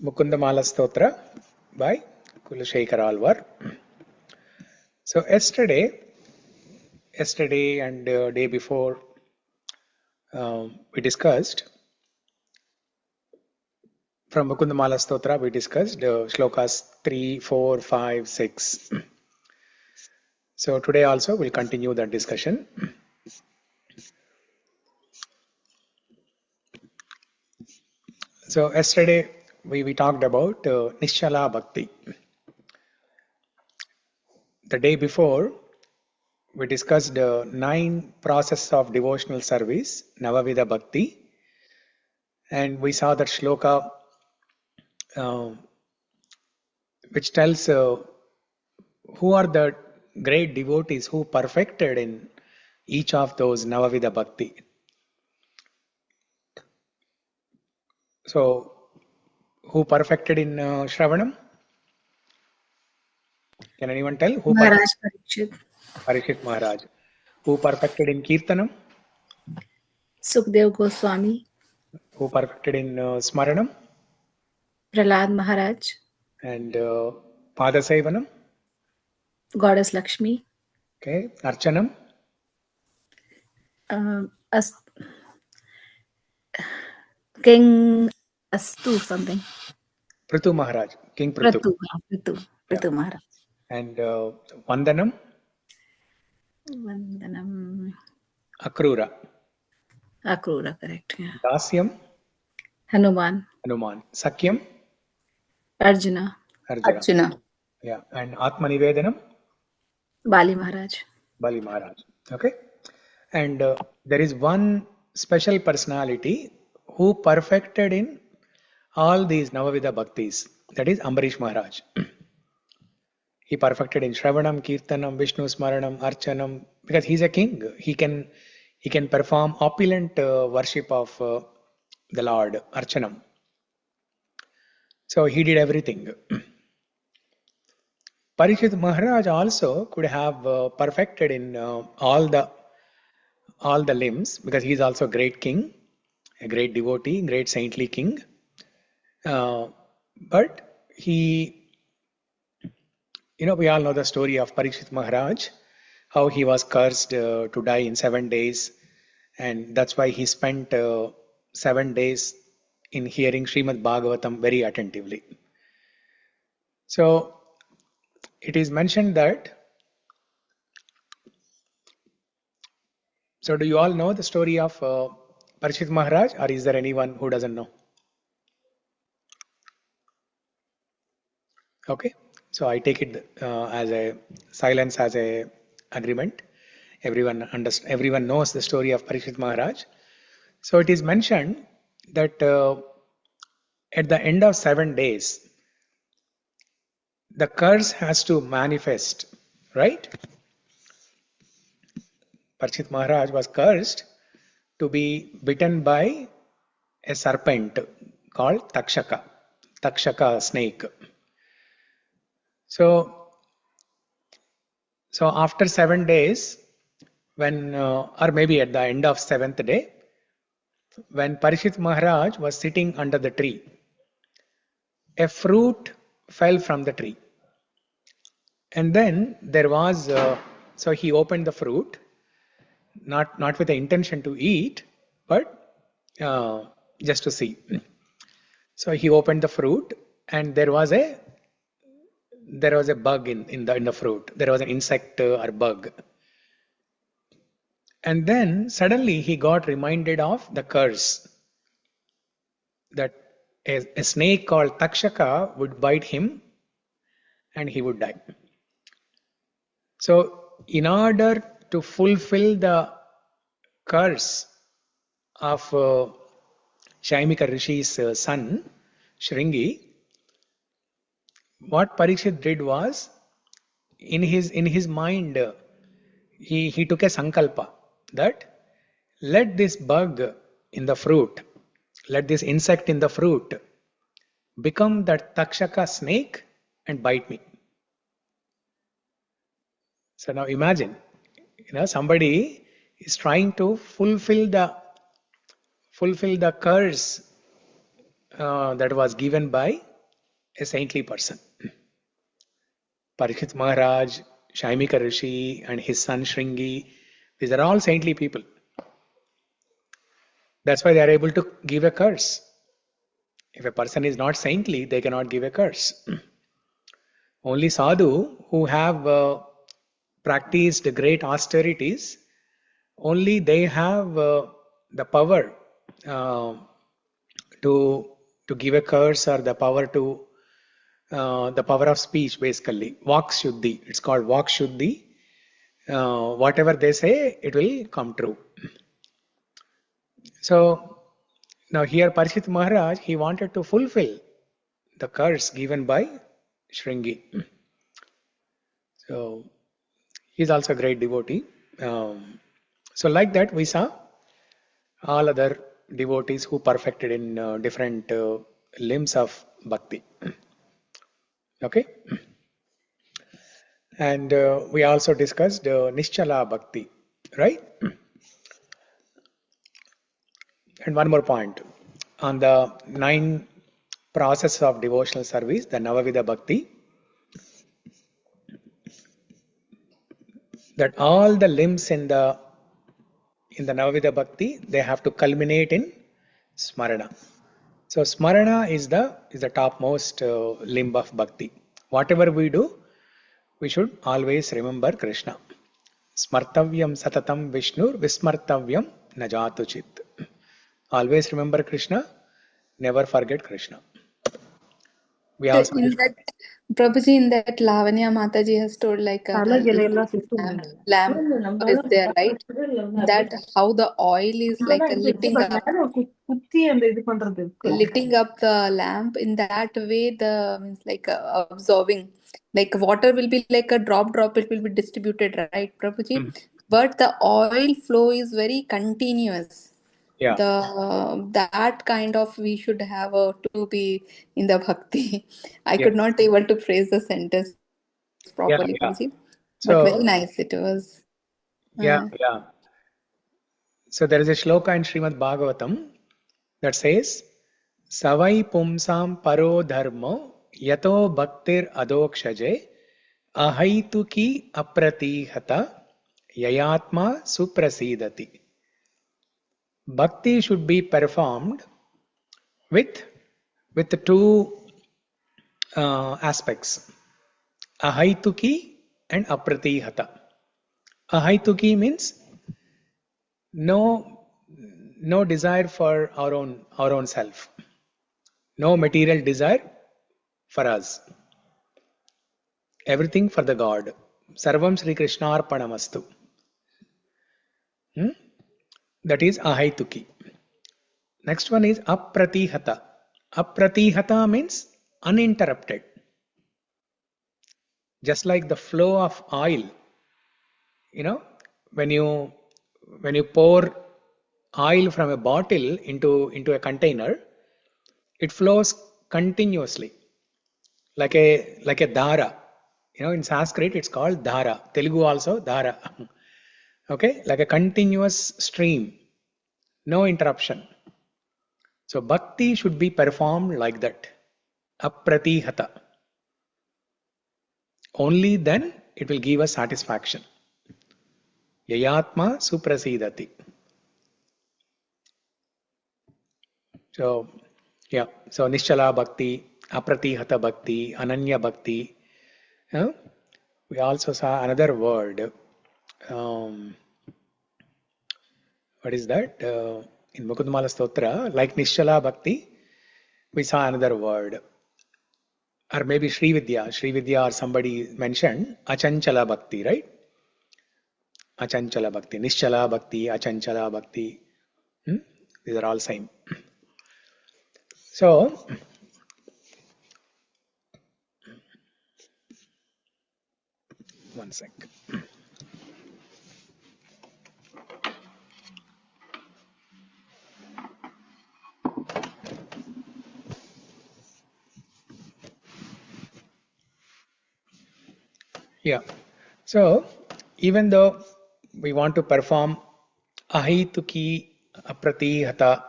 Mukunda-Mālā-Stotra by Kulashekar Alvar. So yesterday and day before we discussed from Mukunda-Mālā-Stotra, we discussed Slokas 3, 4, 5, 6. So today also we'll continue that discussion. So yesterday we talked about Nischala Bhakti. The day before we discussed 9 processes of devotional service, Navavida Bhakti, and we saw that shloka which tells who are the great devotees who perfected in each of those Navavida Bhakti. So, who perfected in Shravanam? Can anyone tell? Who Maharaj Parikshit. Parikshit Maharaj. Who perfected in Kirtanam? Sukdev Goswami. Who perfected in Smaranam? Prahlad Maharaj. And Padasevanam? Goddess Lakshmi. Okay. Archanam? King Astu something. Prithu Maharaj. King Prithu. Prithu Maharaj. And Vandanam? Vandanam. Akrura. Akrura, correct. Yeah. Dasyam? Hanuman. Sakyam? Arjuna. Yeah. And Atmanivedanam? Bali Maharaj. Okay. And there is one special personality who perfected in all these Navavida Bhaktis. That is Ambarish Maharaj. He perfected in Shravanam, Kirtanam, Vishnu Smaranam, Archanam, because he's a king. He can perform opulent worship of the Lord, Archanam. So he did everything. Parikshit Maharaj also could have perfected in all the limbs, because he is also a great king, a great devotee, great saintly king. But he, we all know the story of Parikshit Maharaj, how he was cursed to die in 7 days, and that's why he spent 7 days in hearing Srimad Bhagavatam very attentively. So it is mentioned that. So do you all know the story of Parikshit Maharaj, or is there anyone who doesn't know? Okay, so I take it as a silence as a agreement. Everyone knows the story of Parikshit Maharaj. So it is mentioned that at the end of 7 days, the curse has to manifest, right? Parikshit Maharaj was cursed to be bitten by a serpent called Takshaka snake. So after 7 days, when or maybe at the end of 7th day, when Parikshit Maharaj was sitting under the tree, a fruit fell from the tree, and then there was so he opened the fruit, not with the intention to eat, but just to see. So he opened the fruit, and there was a bug in the fruit. There was an insect or bug. And then suddenly he got reminded of the curse that a snake called Takshaka would bite him and he would die. So in order to fulfill the curse of Shaimika Rishi's son, Shringi, what Parikshit did was, in his mind, he took a sankalpa that let this bug in the fruit, let this insect in the fruit become that Takshaka snake and bite me. So now imagine, somebody is trying to fulfill the curse that was given by a saintly person. Parikshit Maharaj, Shaimika Rishi, and his son Shringi, these are all saintly people. That's why they are able to give a curse. If a person is not saintly, they cannot give a curse. Only sadhu who have practiced great austerities, only they have the power to give a curse, or the power to the power of speech, basically. Vak Shuddhi. It's called Vak Shuddhi. Whatever they say, it will come true. So now here Parikshit Maharaj, he wanted to fulfill the curse given by Shringi. So he's also a great devotee. So like that we saw all other devotees who perfected in different limbs of bhakti. Okay. And we also discussed Nischala Bhakti, right? And one more point. On the 9 processes of devotional service, the Navavida Bhakti, that all the limbs in the Navavida Bhakti, they have to culminate in Smarana. So Smarana is the topmost limb of Bhakti. Whatever we do, we should always remember Krishna. Smartavyam satatam Vishnur vismartavyam najatuchit. Always remember Krishna, never forget Krishna. We also In that, Prabhuji, in that Lavanya Mataji has told like a lamp is there, right? That how the oil is like lighting up the lamp. In that way, the means like absorbing, like water will be like a drop, it will be distributed, right, Prabhuji? But the oil flow is very continuous. Yeah. That kind of we should have to be in the bhakti. I could not able to phrase the sentence properly, Prabhuji, but very nice it was. Yeah. So there is a shloka in Srimad Bhagavatam that says, Savai pumsam paro dharmo yato bhaktir adokshaje ahaituki apratihata yayatma suprasidati. Bhakti should be performed with the 2 aspects, ahaituki and apratihata. Ahaituki means no desire for our own self, no material desire for us, everything for the God. Sarvam Sri Krishnarpanamastu. That is ahaituki. Next one is apratihata. Apratihata means uninterrupted. Just like the flow of oil, when you pour oil from a bottle into a container, it flows continuously, like a dhara. In Sanskrit it's called dhara. Telugu also dhara. Okay, like a continuous stream, no interruption. So bhakti should be performed like that, apratihata. Only then it will give us satisfaction. Yayatma suprasidati. So Nischala Bhakti, Apratihata Bhakti, Ananya Bhakti. We also saw another word. What is that? In Mukunda-Mālā-Stotra, like Nischala Bhakti, we saw another word. Or maybe Srividya or somebody mentioned Achanchala Bhakti, right? Achanchala Bhakti, Nischala Bhakti, Achanchala Bhakti. These are all same. So, one sec. Yeah. So, even though we want to perform ahaituki, apratihata,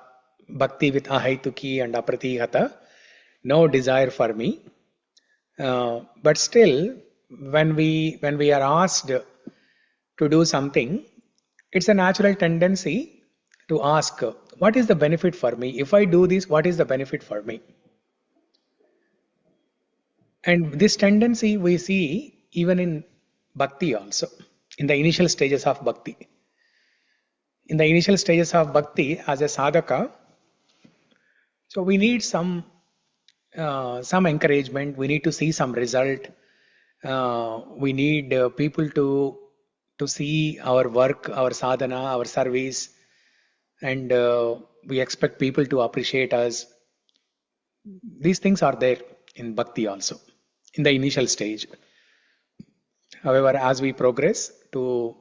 bhakti with ahaituki and apratihata, no desire for me, But still, when we are asked to do something, it's a natural tendency to ask, what is the benefit for me? If I do this, what is the benefit for me? And this tendency we see even in bhakti also, in the initial stages of bhakti. In the initial stages of bhakti, as a sadhaka, so we need some encouragement. We need to see some result. We need people to see our work, our sadhana, our service, and we expect people to appreciate us. These things are there in bhakti also, in the initial stage. However, as we progress to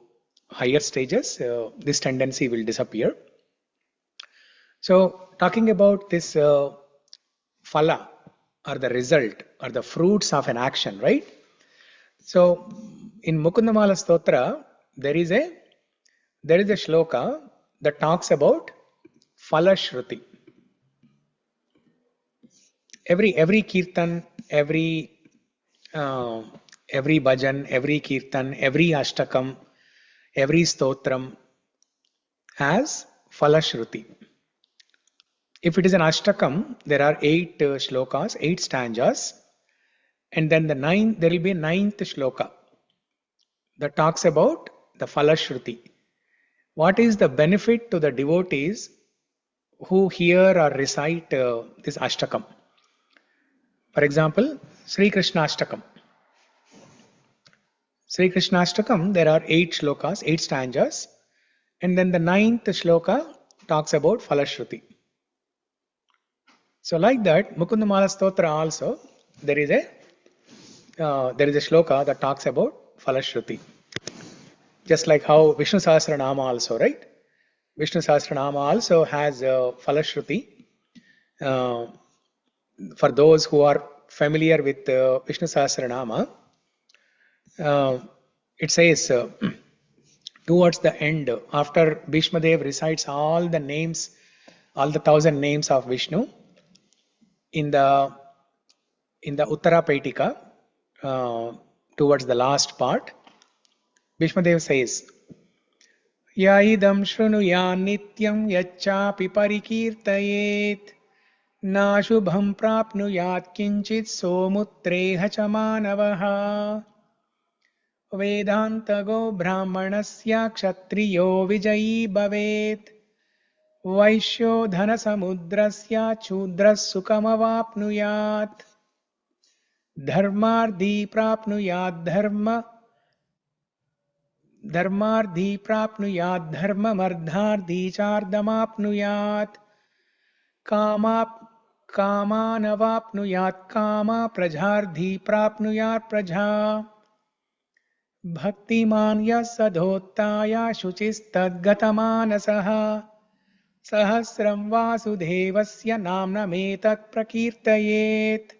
higher stages, this tendency will disappear. So, talking about this phala, or the result, or the fruits of an action, right? So, in Mukunda-Mālā-Stotra, there is a shloka that talks about phala shruti. Every kirtan, every bhajan, every kirtan, every ashtakam, every stotram has phala shruti. If it is an ashtakam, there are 8 shlokas, 8 stanzas, and then there will be a 9th shloka that talks about the phala shruti. What is the benefit to the devotees who hear or recite this ashtakam? For example, Sri Krishna Ashtakam. Sri Krishna Ashtakam, there are 8 shlokas, 8 stanzas, and then the 9th shloka talks about phala shruti. So like that, Mukunda-Mālā-Stotra also, there is a shloka that talks about phala shruti. Just like how Vishnu Sahasranama also, right? Vishnu Sahasranama also has phala shruti. For those who are familiar with Vishnu Sahasranama, it says towards the end, after Bhishma Dev recites all the names, all the 1000 names of Vishnu, in the Uttara Paitika, towards the last part, Bhishma Dev says, Ya idam shrunuyan nityam yachapi parikirtayet na shubham prapnuyat kinchit somutreha cha manavaha vedantago brahmanasya kshatriyo vijayi bhavet vaishyo dhana samudrasya chudras sukamavapnuyat dharmardi prapnuyat dharmardi prapnuyat dharmamardhardi chardamapnuyat कामानवाप्नुयात् कामा प्रजार्धी प्राप्नुयात् प्रजा भक्तिमान् यः सधोत्ताय शुचिस्तद्गतमानसः सहस्रं वासुदेवस्य नाम्नमेतत् प्रकीर्तयेत्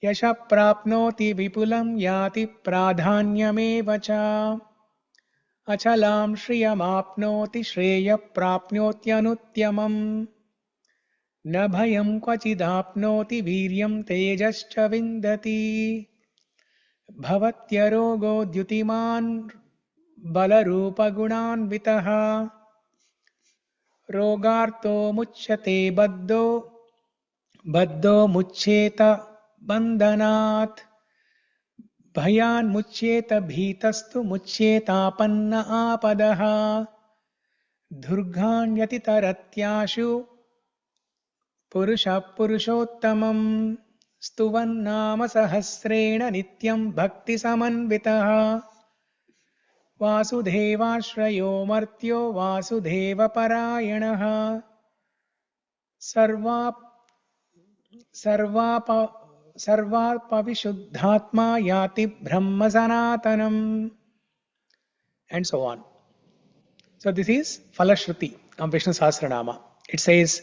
यशः प्राप्नोति विपुलं याति प्राधान्यमेव च अचलां श्रियमाप्नोति श्रेयः प्राप्नोत्यनुत्तमम् न भयं क्वचिदाप्नोति वीर्यं तेजश्च विन्दति भवत्यरोगो द्युतिमान् बलरूपगुणान्वितः रोगार्तो मुच्यते बद्धो मुच्येत बन्धनात् भयान् मुच्येत भीतस्तु मुच्येतापन्न आपदः दुर्गाण्यतितरत्याशु पुरुषः पुरुषोत्तमं स्तुवन्नाम सहस्रेण नित्यं भक्तिसमन्वितः वासुदेवाश्रयो मर्त्यो वासुदेवपरायणः सर्वापविशुद्धात्मा याति ब्रह्म सनातनम्. And so on. So this is phala shruti of Vishnu Sahasranama. It says,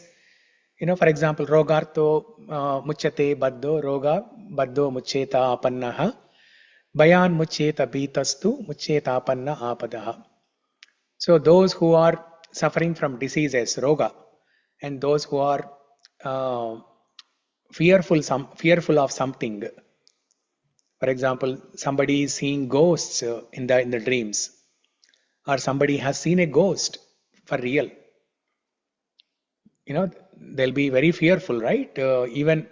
for example, rogartho muchyate baddho roga baddho muchyeta apannaha bayan muchyeta bhitastu muchyeta apanna apadaha. So those who are suffering from diseases, roga, and those who are fearful of something, For example, somebody is seeing ghosts in the dreams, or somebody has seen a ghost for real. They'll be very fearful, right? Even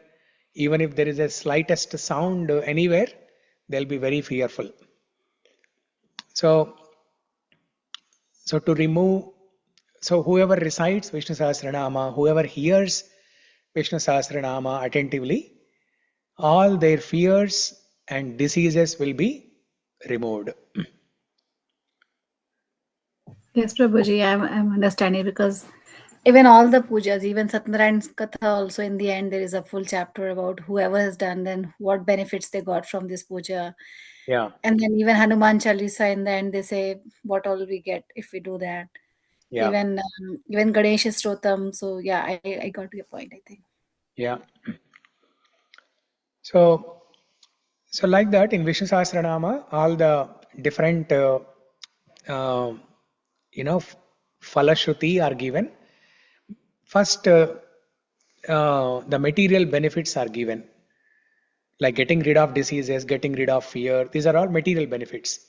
if there is a slightest sound anywhere, they'll be very fearful. So to remove, whoever recites Vishnu Sahasranama, whoever hears Vishnu Sahasranama attentively, all their fears and diseases will be removed. Yes, Prabhuji, I'm understanding, because even all the pujas, even Satyanarayana's Katha, also in the end, there is a full chapter about whoever has done, then what benefits they got from this puja. Yeah. And then even Hanuman Chalisa, in the end, they say what all we get if we do that. Yeah. Even Ganesha Stotam. So yeah, I got your point, I think. Yeah. So like that, in Vishnu Sahasranama, all the different Falashruti are given. First, the material benefits are given, like getting rid of diseases, getting rid of fear. These are all material benefits.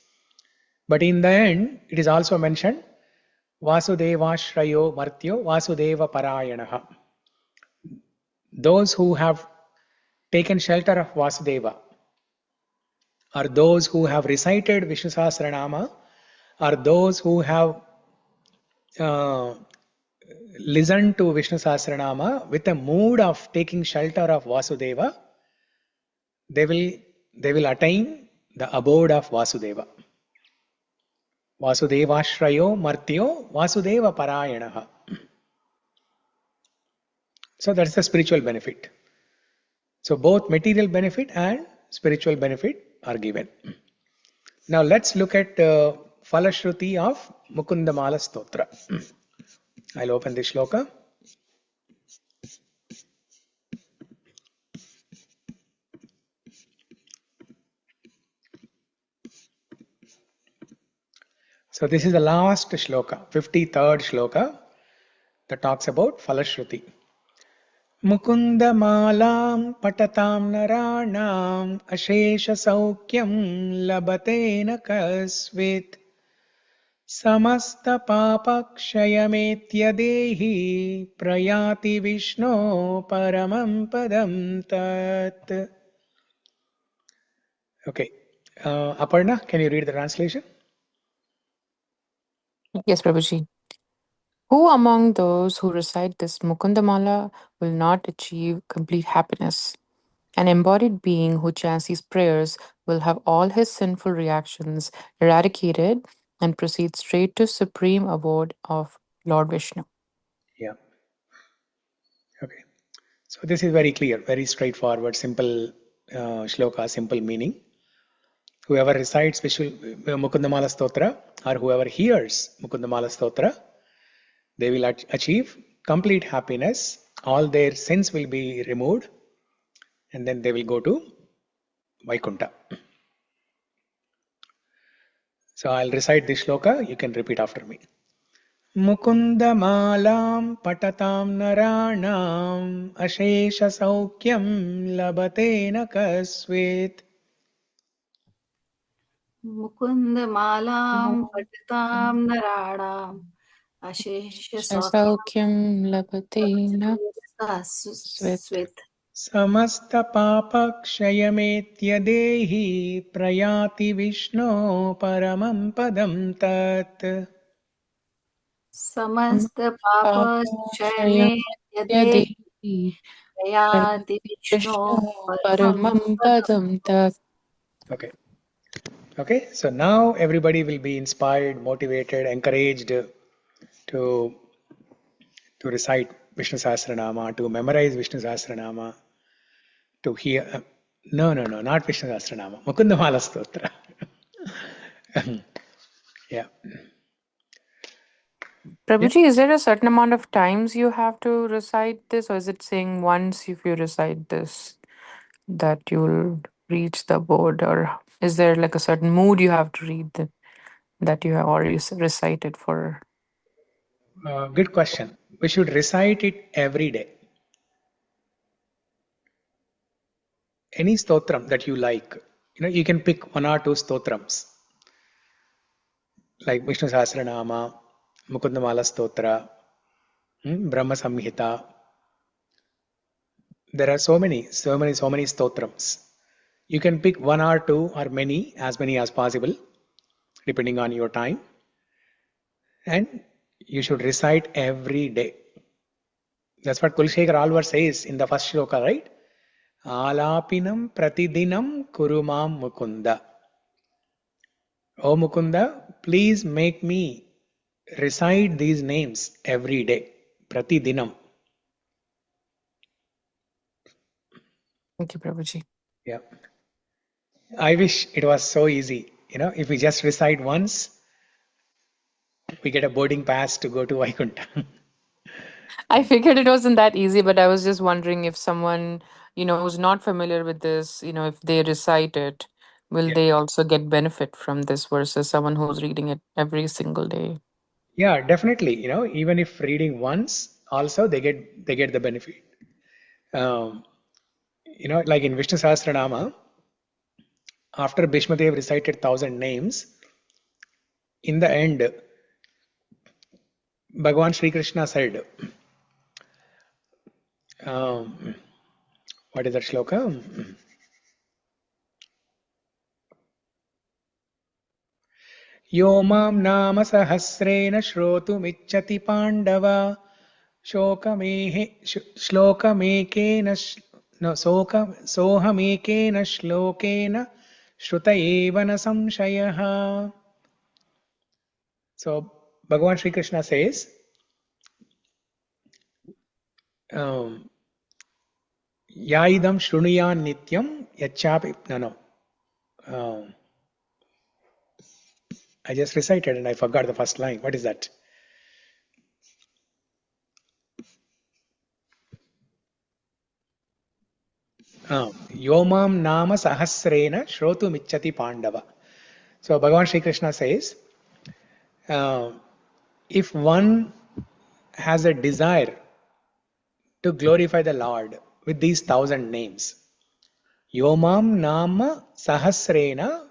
But in the end, it is also mentioned, Vasudevashrayo Martyo Vasudeva Parayanaha. Those who have taken shelter of Vasudeva, or those who have recited Vishnu Sahasranama, or those who have listened to Vishnu Sahasranama with a mood of taking shelter of Vasudeva, they will attain the abode of Vasudeva. Vasudevashrayo Martyo Vasudeva Parayanaha. So that's the spiritual benefit. So both material benefit and spiritual benefit are given. Now let's look at Falashruti of Mukunda-Mālā-Stotra. I'll open this shloka. So this is the last shloka, 53rd shloka, that talks about Falashruti. Mukunda-Mālaṃ patatam naranam ashesha saukyam labatena kasvit samasta papakshayametya dehi prayati vishno paramam padam tat. Okay. Aparna, can you read the translation? Yes, Prabhuji. Who among those who recite this Mukunda-Māla will not achieve complete happiness? An embodied being who chants these prayers will have all his sinful reactions eradicated and proceed straight to supreme abode of Lord Vishnu. Yeah. Okay. So this is very clear, very straightforward, simple shloka, simple meaning. Whoever recites Mukunda-Mālā-Stotra, or whoever hears Mukunda-Mālā-Stotra, they will achieve complete happiness. All their sins will be removed, and then they will go to Vaikunta. So I'll recite this shloka. You can repeat after me. Mukunda-Mālaṃ patatam naranam ashesha saukyam labatena kasvit. Mukunda-Mālaṃ patatam naranam ashesha Saukyam labatena kasvit. Samasta papakshayametya dehi prayati vishno paramam padam tat. Samasta papakshayametya dehi prayati vishno paramam padam tat. Okay, so now everybody will be inspired, motivated, encouraged to recite Vishnu Sahasranama, to memorize Vishnu Sahasranama, to hear. No, not Vishnu Sahasranama. Mukunda-Mālā-Stotra. Yeah. Prabhuji, is there a certain amount of times you have to recite this, or is it saying once if you recite this that you'll reach the abode, or is there like a certain mood you have to read that you have already recited for? Good question. We should recite it every day. Any stotram that you like, You can pick one or two stotrams, like Vishnu Sahasranama, Mukunda-Mālā-Stotra, Brahma Samhita. There are so many stotrams. You can pick one or two or as many as possible, depending on your time. And you should recite every day. That's what Kulshekar Alvar says in the first shloka, right? Alapinam pratidinam kurumam Mukunda. O Mukunda, please make me recite these names every day. Pratidinam. Thank you, Prabhuji. Yeah. I wish it was so easy. If we just recite once, we get a boarding pass to go to Vaikuntha. I figured it wasn't that easy, but I was just wondering if someone, who's not familiar with this, if they recite it, will Yeah. they also get benefit from this versus someone who's reading it every single day? Yeah, definitely. Even if reading once, also they get the benefit. Like in Vishnu Sahasranama, after Bhishmadev recited 1,000 names, in the end, Bhagavan Sri Krishna said, what is that shloka? Yo mam nama sahasrena shrotumichchati pandava shlokamekena sohamekena shlokena shrutayevana samshayaha. So Bhagavan Sri Krishna says, Yaidam shrunuyan nityam yachapi. No. I just recited and I forgot the first line. What is that? Yomam nama sahasrena shrotu michchati pandava. So Bhagavan Sri Krishna says, if one has a desire to glorify the Lord with these 1,000 names, Yomam nama sahasrena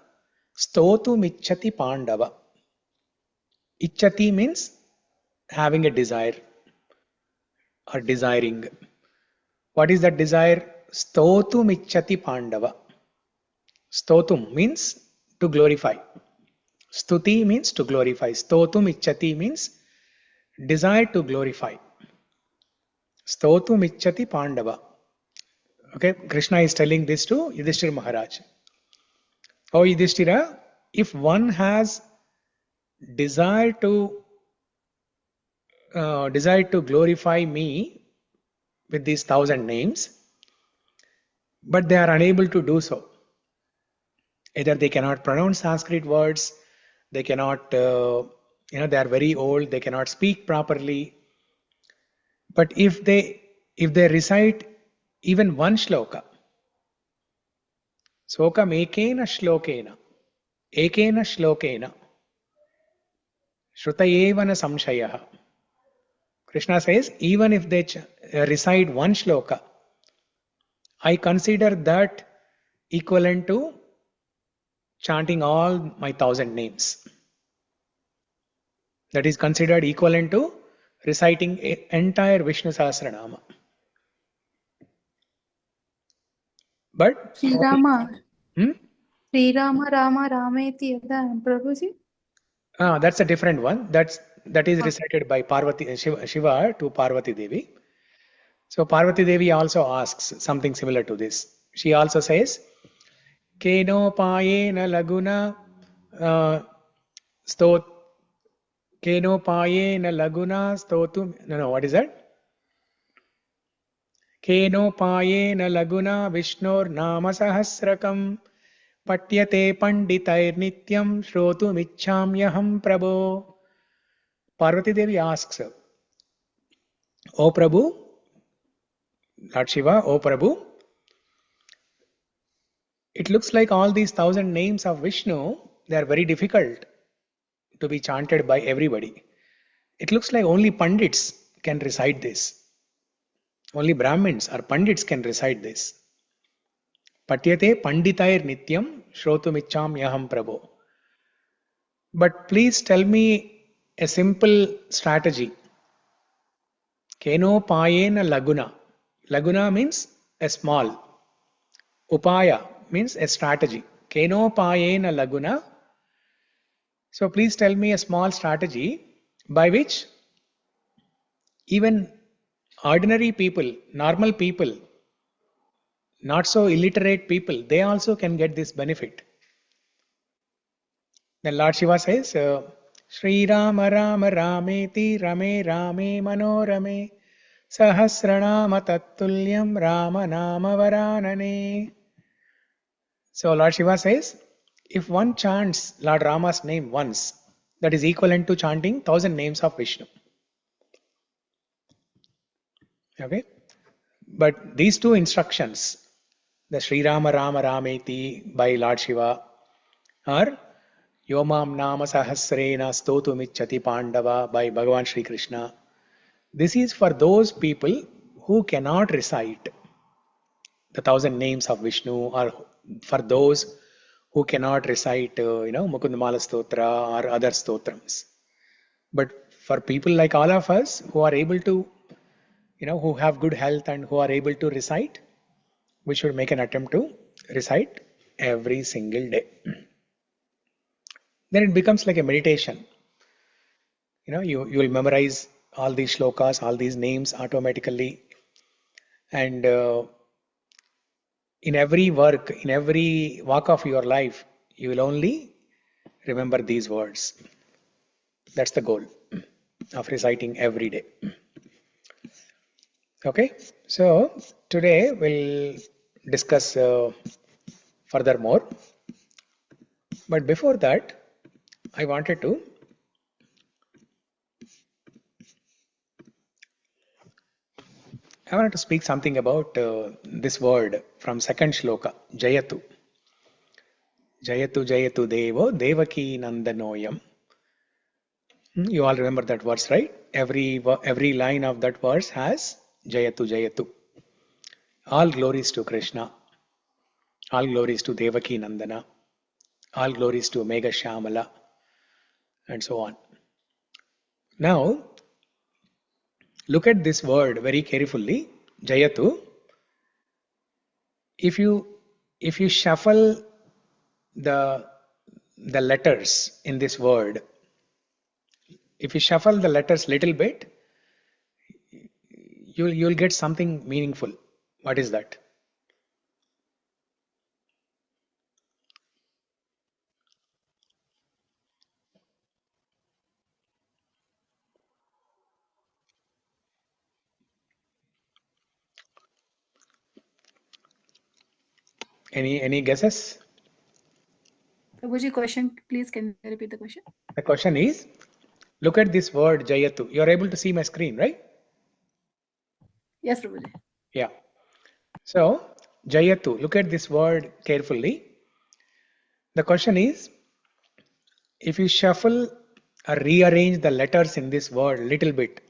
stotu michchati pandava. Ichchati means having a desire or desiring. What is that desire? Stotum ichchati pandava. Stotum means to glorify. Stuti means to glorify. Stotum ichchati means desire to glorify. Stotum ichchati pandava. Okay, Krishna is telling this to Yudhishthira Maharaj. Oh Yudhishthira, if one has desire to glorify me with these 1,000 names, but they are unable to do so. Either they cannot pronounce Sanskrit words, they cannot, they are very old, they cannot speak properly. But if they recite even one shloka, Sokam ekena shlokena, Shrutayevana samshayaha. Krishna says, even if they recite one shloka, I consider that equivalent to chanting all my 1,000 names. That is considered equivalent to reciting entire Vishnu Sahasranama. But Sri Rama. Hmm? Sri Rama Rama Rameti Yada, Prabhuji? That's a different one. That is recited by Parvati Shiva to Parvati Devi. So Parvati Devi also asks something similar to this. She also says, Kenopayena laguna stot Kenopayena laguna stotum. No, what is that? Kenopayena laguna Vishnor nama sahasrakam patyate panditair nityam shrotum ichhamyaham prabho. Parvati Devi asks, O Prabhu, Lord Shiva, O Prabhu, it looks like all these 1,000 names of Vishnu, they are very difficult to be chanted by everybody. It looks like only Pandits can recite this. Only Brahmins or Pandits can recite this. Patyate panditair nityam shrotumicchamyaham prabho. But please tell me a simple strategy. Keno payena laguna. Laguna means a small. Upaya means a strategy. Keno payena laguna. So please tell me a small strategy by which even ordinary people, normal people, not so illiterate people, they also can get this benefit. Then Lord Shiva says, Shri Rama Rama Rameti Rame Rame Manorame Sahasranama Tattulyam Rama Nama Varanane. So Lord Shiva says, if one chants Lord Rama's name once, that is equivalent to chanting 1000 names of Vishnu. Okay? But these two instructions, the Sri Rama Rama Rameti by Lord Shiva, or Yomam Nama Sahasrena Stotumichati Pandava by Bhagavan Sri Krishna, this is for those people who cannot recite the 1000 names of Vishnu, or for those who cannot recite, Mukunda-Mālā-Stotra or other stotrams. But for people like all of us who are able to, who have good health and who are able to recite, we should make an attempt to recite every single day. Then it becomes like a meditation. You will memorize all these shlokas, all these names automatically, and in every work, in every walk of your life, you will only remember these words. That's the goal of reciting every day. Okay, so today we'll discuss furthermore. But before that, I wanted to speak something about this word from second shloka, Jayatu. Jayatu Jayatu Devo Devaki Nandanoyam. You all remember that verse, right? Every line of that verse has Jayatu Jayatu. All glories to Krishna. All glories to Devaki Nandana. All glories to Megha Shyamala. And so on. Now, look at this word very carefully, Jayatu. If you shuffle the letters in this word, if you shuffle the letters little bit, you'll get something meaningful. What is that? Any guesses? Prabhuji, question, please, can you repeat the question? The question is, look at this word Jayatu. You are able to see my screen, right? Yes, Prabhuji. Yeah. So, Jayatu, look at this word carefully. The question is, if you shuffle or rearrange the letters in this word little bit,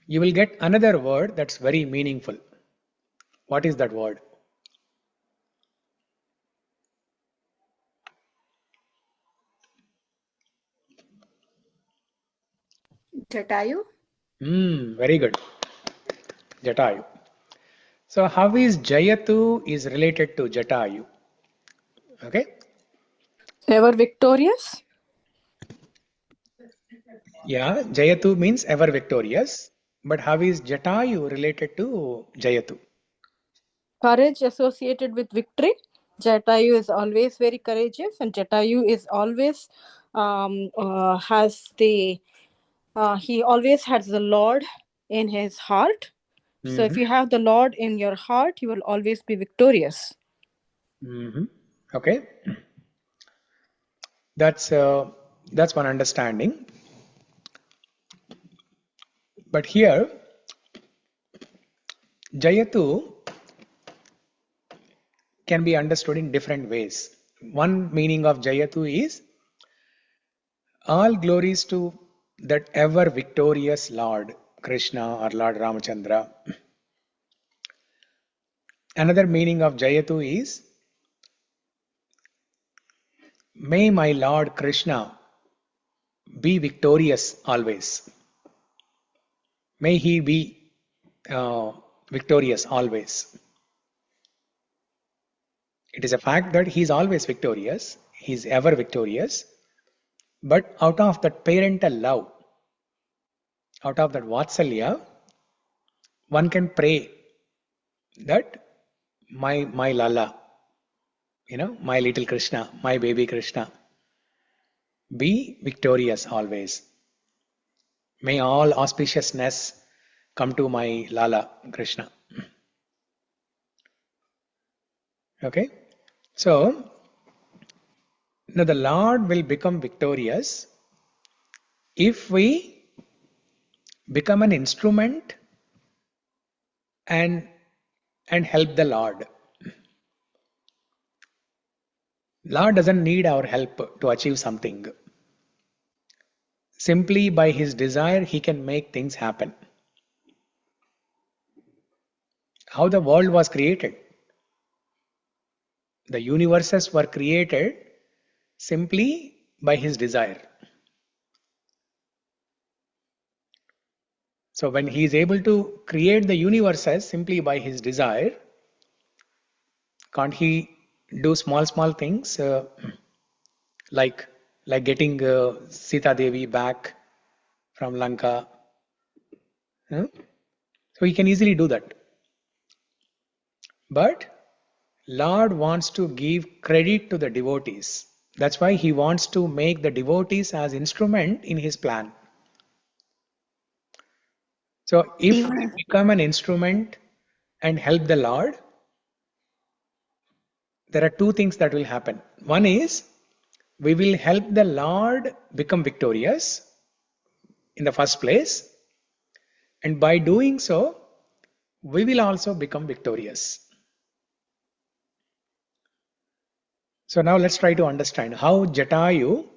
you will get another word that's very meaningful. What is that word? Jatayu? Very good. Jatayu. So how is Jayatu is related to Jatayu? Okay. Ever victorious? Yeah, Jayatu means ever victorious. But how is Jatayu related to Jayatu? Courage associated with victory. Jatayu is always very courageous, and Jatayu is always he always has the Lord in his heart. So if you have the Lord in your heart, you will always be victorious. Okay. That's one understanding. But here, Jayatu can be understood in different ways. One meaning of Jayatu is all glories to that ever victorious Lord Krishna or Lord Ramachandra. Another meaning of Jayatu is, may my Lord Krishna be victorious always. May he be victorious always. It is a fact that he is always victorious, he is ever victorious, but out of that parental love, out of that vatsalya, one can pray that my Lala, my little Krishna, my baby Krishna, be victorious always. May all auspiciousness come to my Lala Krishna. Okay? So, now the Lord will become victorious if we become an instrument and help the Lord. Lord doesn't need our help to achieve something. Simply by his desire, he can make things happen. How the world was created? The universes were created simply by his desire. So when he is able to create the universes simply by his desire, can't he do small things like getting Sita Devi back from Lanka? So he can easily do that. But Lord wants to give credit to the devotees. That's why he wants to make the devotees as instrument in his plan. So if we become an instrument and help the Lord, there are two things that will happen. One is, we will help the Lord become victorious in the first place, and by doing so, we will also become victorious. So now let's try to understand how Jatayu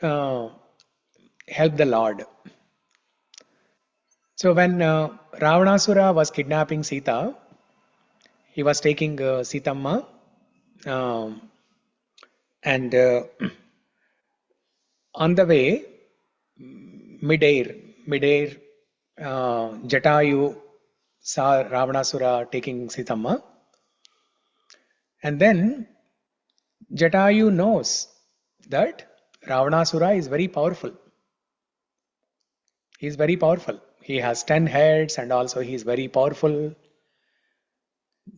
helped the Lord. So when Ravanasura was kidnapping Sita, he was taking Sitamma and on the way, midair, Jatayu saw Ravanasura taking Sitamma, and then Jatayu knows that Ravanasura is very powerful. He is very powerful. He has 10 heads and also he is very powerful.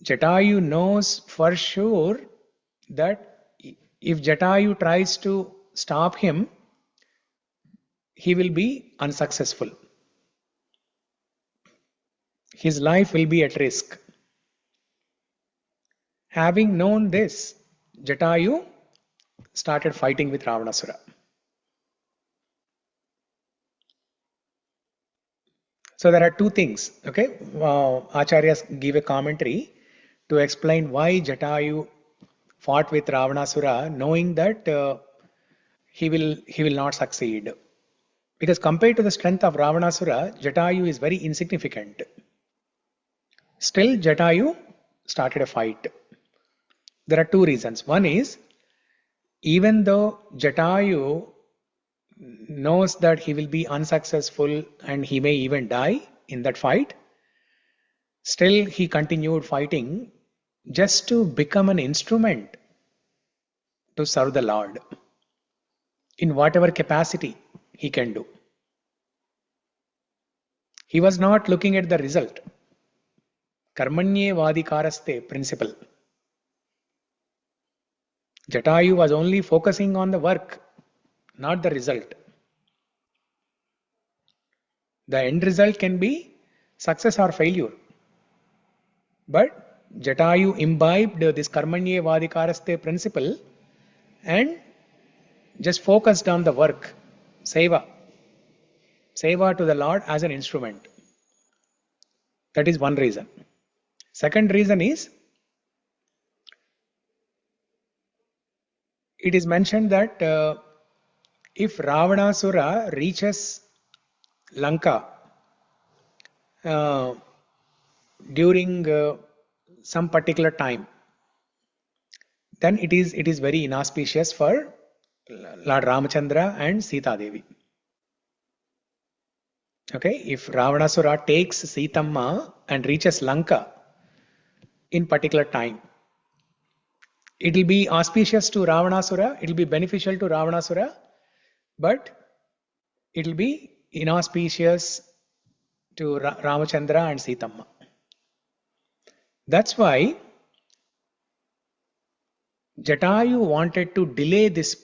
Jatayu knows for sure that if Jatayu tries to stop him, he will be unsuccessful. His life will be at risk. Having known this, Jatayu started fighting with Ravanasura. So there are two things. Okay, Acharyas give a commentary to explain why Jatayu fought with Ravanasura, knowing that he will not succeed. Because compared to the strength of Ravanasura, Jatayu is very insignificant. Still, Jatayu started a fight. There are two reasons. One is, even though Jatayu knows that he will be unsuccessful and he may even die in that fight, still he continued fighting just to become an instrument to serve the Lord in whatever capacity he can do. He was not looking at the result. Karmanye-vadikaraste principle. Jatayu was only focusing on the work, not the result. The end result can be success or failure. But Jatayu imbibed this Karmanye-vadikaraste principle and just focused on the work, seva to the Lord as an instrument. That is one reason. Second reason is, it is mentioned that if Ravanasura reaches Lanka during some particular time, then it is very inauspicious for Lord Ramachandra and Sita Devi. Okay, if Ravanasura takes Sitamma and reaches Lanka in particular time, it will be auspicious to Ravanasura, it will be beneficial to Ravanasura, but it will be inauspicious to Ramachandra and Sitamma. That's why Jatayu wanted to delay this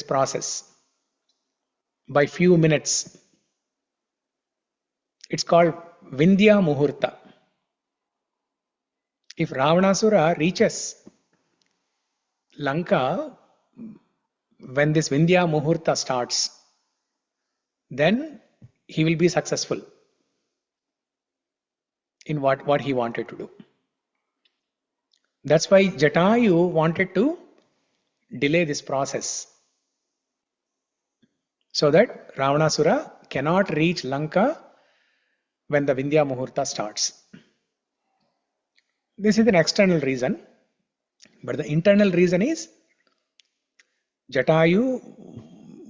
process by few minutes. It's called Vindhya Muhurta. If Ravanasura reaches Lanka when this Vindhya Muhurta starts, then he will be successful in what he wanted to do. That's why Jatayu wanted to delay this process so that Ravanasura cannot reach Lanka when the Vindhya Muhurta starts. This is an external reason, but the internal reason is Jatayu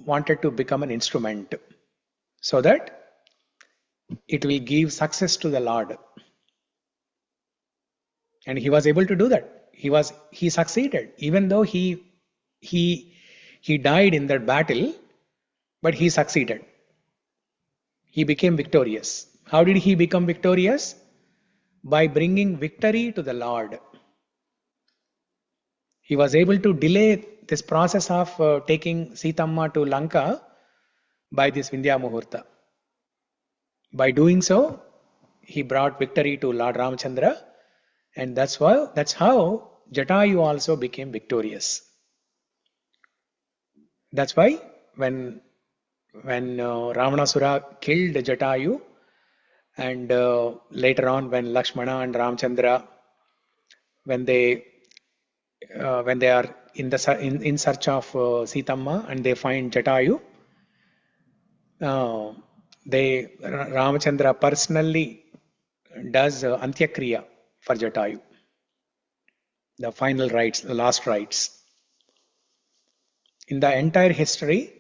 wanted to become an instrument so that it will give success to the Lord. And he was able to do that. He succeeded, even though he died in that battle, but he succeeded. He became victorious. How did he become victorious? By bringing victory to the Lord. He was able to delay this process of taking Sitamma to Lanka by this Vindhya Muhurta. By doing so, he brought victory to Lord Ramachandra, and that's how Jatayu also became victorious. That's why when Ravanasura killed Jatayu, and later on when Lakshmana and Ramachandra, when they are in search of Sitamma and they find Jatayu, Ramachandra personally does Antyakriya for Jatayu, the final rites, the last rites. In the entire history,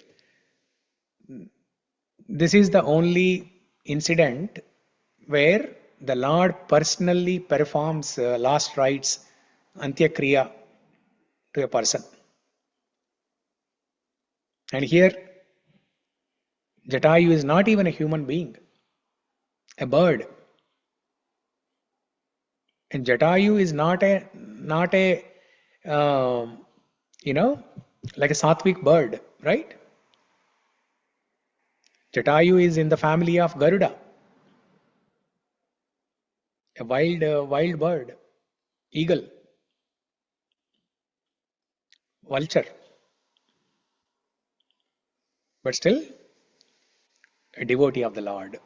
this is the only incident where the Lord personally performs last rites, Antyakriya, to a person. And here, Jatayu is not even a human being, a bird. And Jatayu is not a like a sattvic bird, right? Jatayu is in the family of Garuda, a wild bird, eagle, vulture, but still a devotee of the Lord.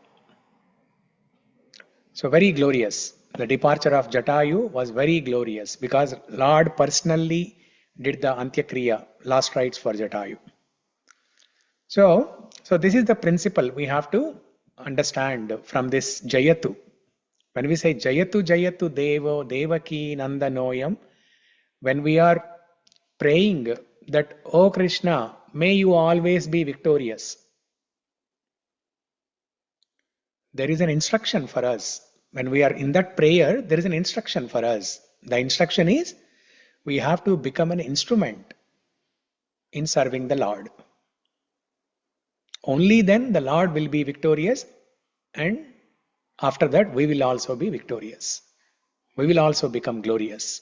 So very glorious. The departure of Jatayu was very glorious because Lord personally did the Antyakriya, last rites for Jatayu. So this is the principle we have to understand from this Jayatu. When we say Jayatu Jayatu Devo Devaki Nandanoyam, when we are praying that, O Krishna, may you always be victorious, there is an instruction for us. When we are in that prayer, there is an instruction for us. The instruction is we have to become an instrument in serving the Lord. Only then the Lord will be victorious, and after that we will also be victorious. We will also become glorious.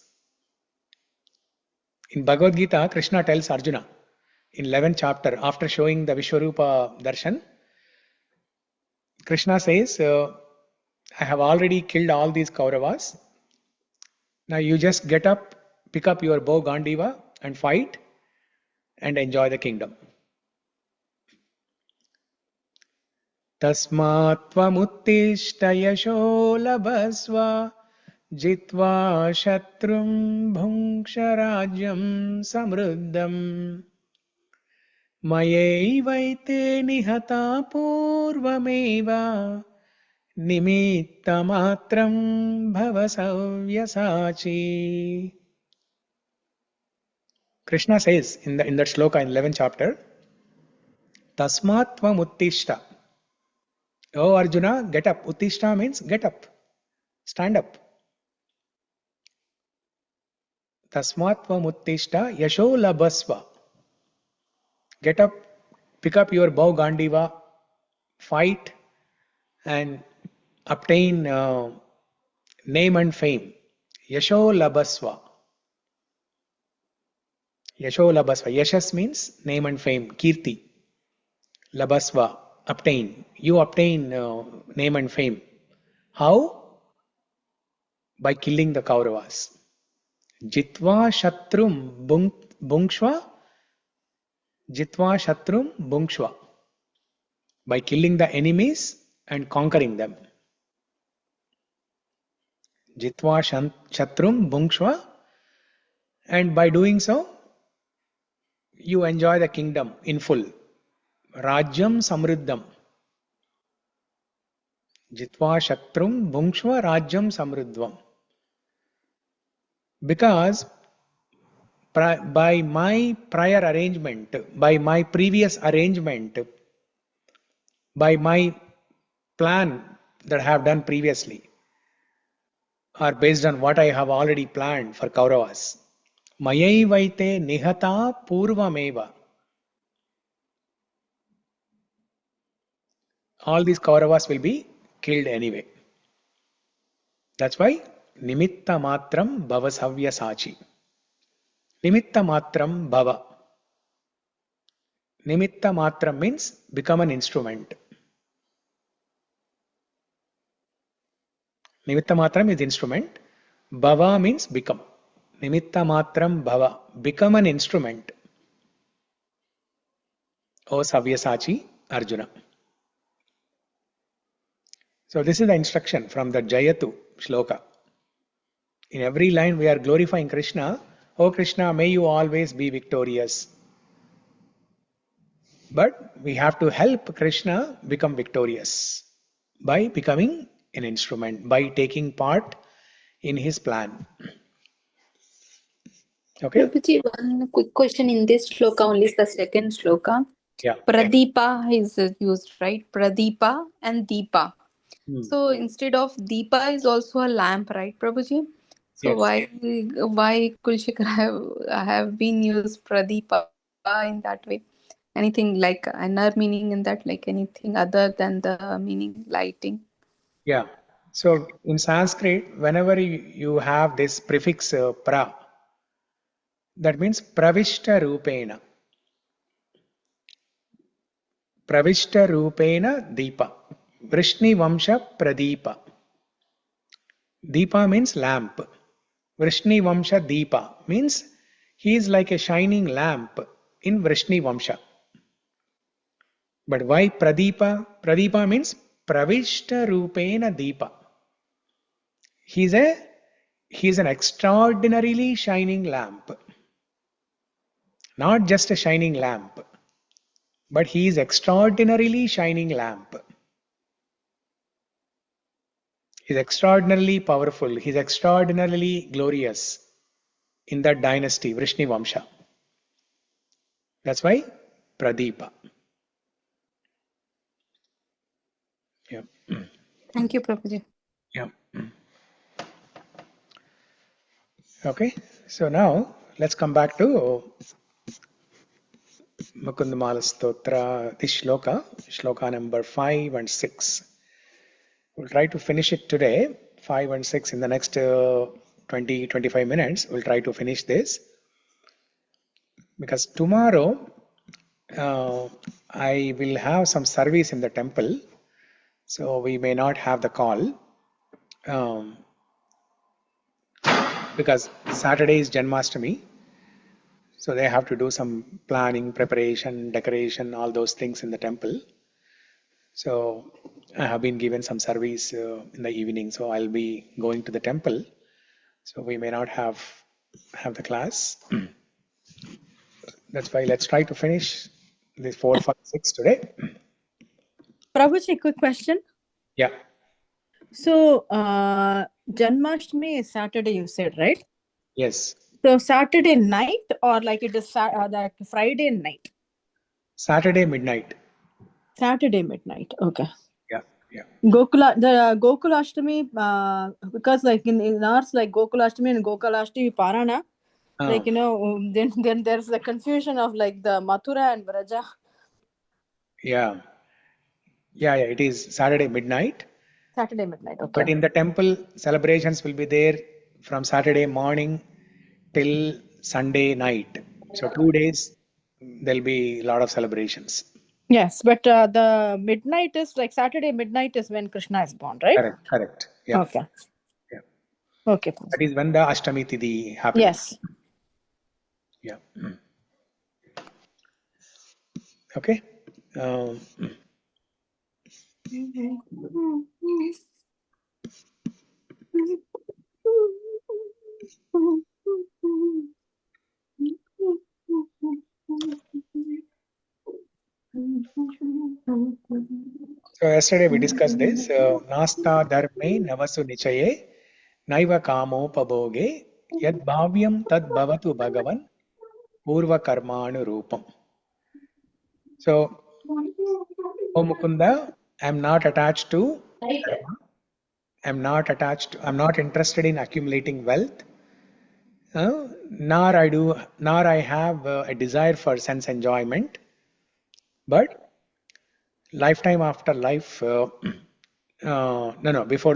In Bhagavad Gita, Krishna tells Arjuna in 11th chapter, after showing the Vishwarupa Darshan, Krishna says, I have already killed all these Kauravas. Now you just get up, pick up your bow Gandiva and fight and enjoy the kingdom. Tasmat tvamuttishta yasho labhasva jitva shatrum bhunksha rajyam samruddham mayaivaite nihata purvameva nimittamatram bhavasavyasachi. Krishna says in that shloka in 11th chapter, Tasmat tvam uttishta. Oh Arjuna, get up. Uttishta means get up. Stand up. Tasmat tvam uttishta yasho labhasva. Get up, pick up your bow gandiva, fight and obtain name and fame. Yasho labhasva. Yasho labhasva. Yashas means name and fame, kirti. Labhasva, obtain. You obtain name and fame. How? By killing the Kauravas. Jitva shatrum bhungshva. Jitva shatrum bhungshva. By killing the enemies and conquering them. Jitva shatrum bhungshva. And by doing so, you enjoy the kingdom in full. Rajyam samruddham. Jitva shatrum bhungshva rajyam samruddham. Because by my prior arrangement, by my previous arrangement, by my plan that I have done previously, or based on what I have already planned for Kauravas, mayaivaite nihata purvameva. All these Kauravas will be killed anyway. That's why nimitta matram bhavasavyasachi. Nimitta matram bhava. Nimitta matram means become an instrument. Nimitta matram is instrument. Bhava means become. Nimitta matram bhava. Become an instrument. O Savyasachi Arjuna. So this is the instruction from the Jayatu shloka. In every line we are glorifying Krishna. Oh Krishna, may you always be victorious. But we have to help Krishna become victorious by becoming an instrument, by taking part in his plan. Okay? Prabhuji, one quick question in this shloka, only the second shloka. Yeah. Pradipa is used, right? Pradipa and Deepa. So instead of Deepa is also a lamp, right, Prabhuji? So Yes. why Kulshikar have been used Pradipa in that way? Anything like another meaning in that, like anything other than the meaning lighting? Yeah. So in Sanskrit, whenever you have this prefix pra, that means pravishta rupena. Pravishta rupena deepa. Vrishni vamsha pradeepa. Deepa means lamp. Vrishni vamsha deepa means he is like a shining lamp in Vrishni vamsha. But why pradeepa? Pradeepa means pravishta rupena deepa. He is an extraordinarily shining lamp. Not just a shining lamp, but he is extraordinarily shining lamp. He is extraordinarily powerful. He is extraordinarily glorious in that dynasty, Vrishni Vamsha. That's why Pradeepa. Yeah. Thank you, Prabhuji. Yeah. Okay. So now let's come back to Mukunda-Mālā-Stotra, this shloka number 5 and 6. We'll try to finish it today, 5 and 6 in the next 20-25 minutes. We'll try to finish this. Because tomorrow I will have some service in the temple. So we may not have the call. Because Saturday is Janmashtami. So they have to do some planning, preparation, decoration, all those things in the temple. So I have been given some service in the evening. So I'll be going to the temple. So we may not have the class. That's why let's try to finish this 4, 5, 6 today. Prabhuji, quick question. Yeah. So, Janmashtami is Saturday, you said, right? Yes. So, Saturday night or like it is like Friday night? Saturday midnight. Saturday midnight. Okay. Yeah. Yeah. The Gokulashtami, because like in ours, like Gokulashtami and Gokulashtami Parana, like, then there's the confusion of like the Mathura and Vraja. Yeah. Yeah. Yeah. It is Saturday midnight. Saturday midnight. Okay. But in the temple, celebrations will be there from Saturday morning till Sunday night. So 2 days, there'll be a lot of celebrations. Yes, but the midnight is like Saturday midnight is when Krishna is born, right? Correct. Correct. Yeah. Okay. Yeah. Okay. That is when the Ashtami Tithi happens. Yes. Yeah. Okay. So yesterday we discussed this. Nasta dharme navasu nichaye naiva kamo pabhoge yad bhavyam tad bhavatu bhagavan purva karmanu rupam. So, O Mukunda, I'm not attached to karma. I'm not interested in accumulating wealth. Nor I have a desire for sense enjoyment. But lifetime after life, before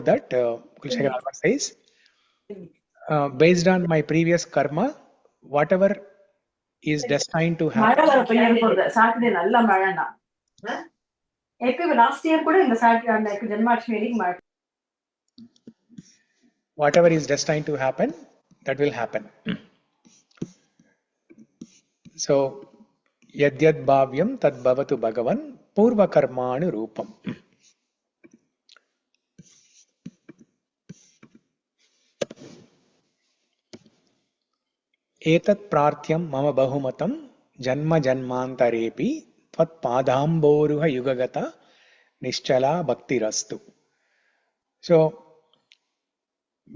that, Kulshekar Alma says, based on my previous karma, whatever is destined to happen. Saturday nalla malana. Last year kuda inga Saturday like Janmashtami Whatever is destined to happen, that will happen. So, yadyad bhavyam tad bhavatu bhagavan purva karmanu rupam. Etat prarthyam mama bahumatam janma janmantarepi tvat padamboruha yugagata nischala bhakti rastu. So,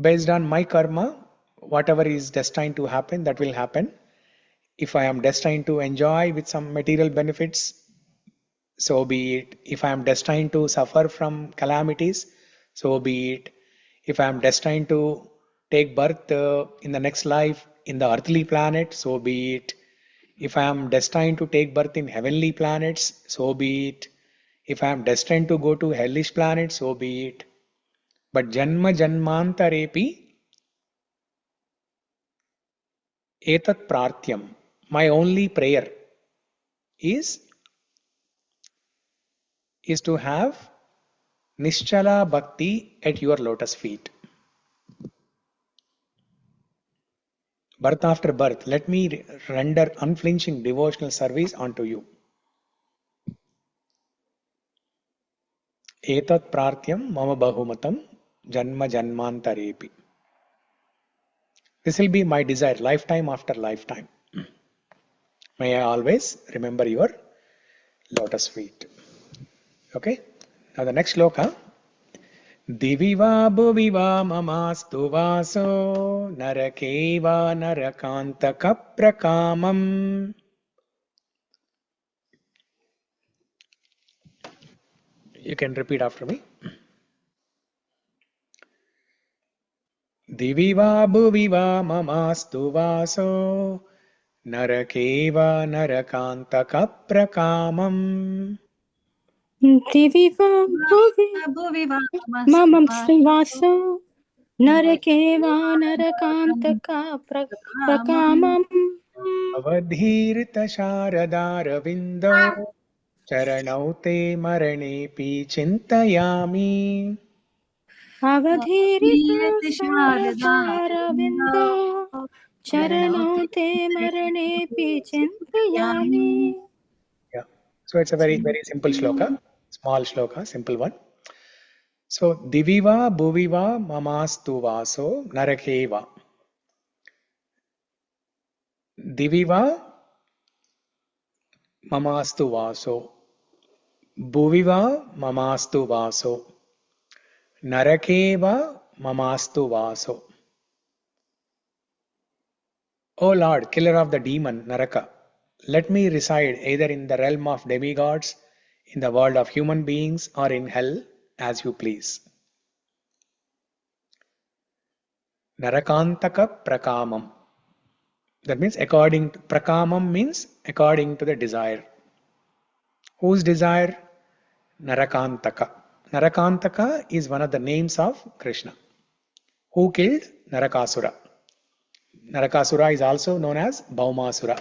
based on my karma, whatever is destined to happen, that will happen. If I am destined to enjoy with some material benefits, so be it. If I am destined to suffer from calamities, so be it. If I am destined to take birth in the next life in the earthly planet, so be it. If I am destined to take birth in heavenly planets, so be it. If I am destined to go to hellish planets, so be it. But janma janmantarepi etat prarthyam. My only prayer is to have nischala bhakti at your lotus feet. Birth after birth, let me render unflinching devotional service unto you. Etat prarthyam mama bahumatam janma janmantarepi. This will be my desire, lifetime after lifetime. May I always remember your lotus feet. Okay? Now the next sloka. Diviva bhuviva mamastu vaso narakeva narakantaka prakamam. You can repeat after me. Diviva bhuviva mamastu vaso narakeva narakantaka prakamam. Diviva mamam srivaso narakeva narakantaka prakamam Avadhirita sharadāravindau charanau te maranepi cintayāmi. avadhirita āravinde charanau te maranepi cintayāmi. Yeah. So it's a very, very simple shloka. Small shloka, simple one. So diviva bhuviva mamastu vaso narakeva. Diviva mamastu vaso. Bhuviva mamastu vaso. Narakeva mamastu vaso. O Lord, killer of the demon Naraka, let me reside either in the realm of demigods, in the world of human beings, or in hell, as you please. Narakantaka prakamam. That means according to, prakamam means according to the desire. Whose desire? Narakantaka. Narakantaka is one of the names of Krishna, who killed Narakasura. Narakasura is also known as Bhaumasura,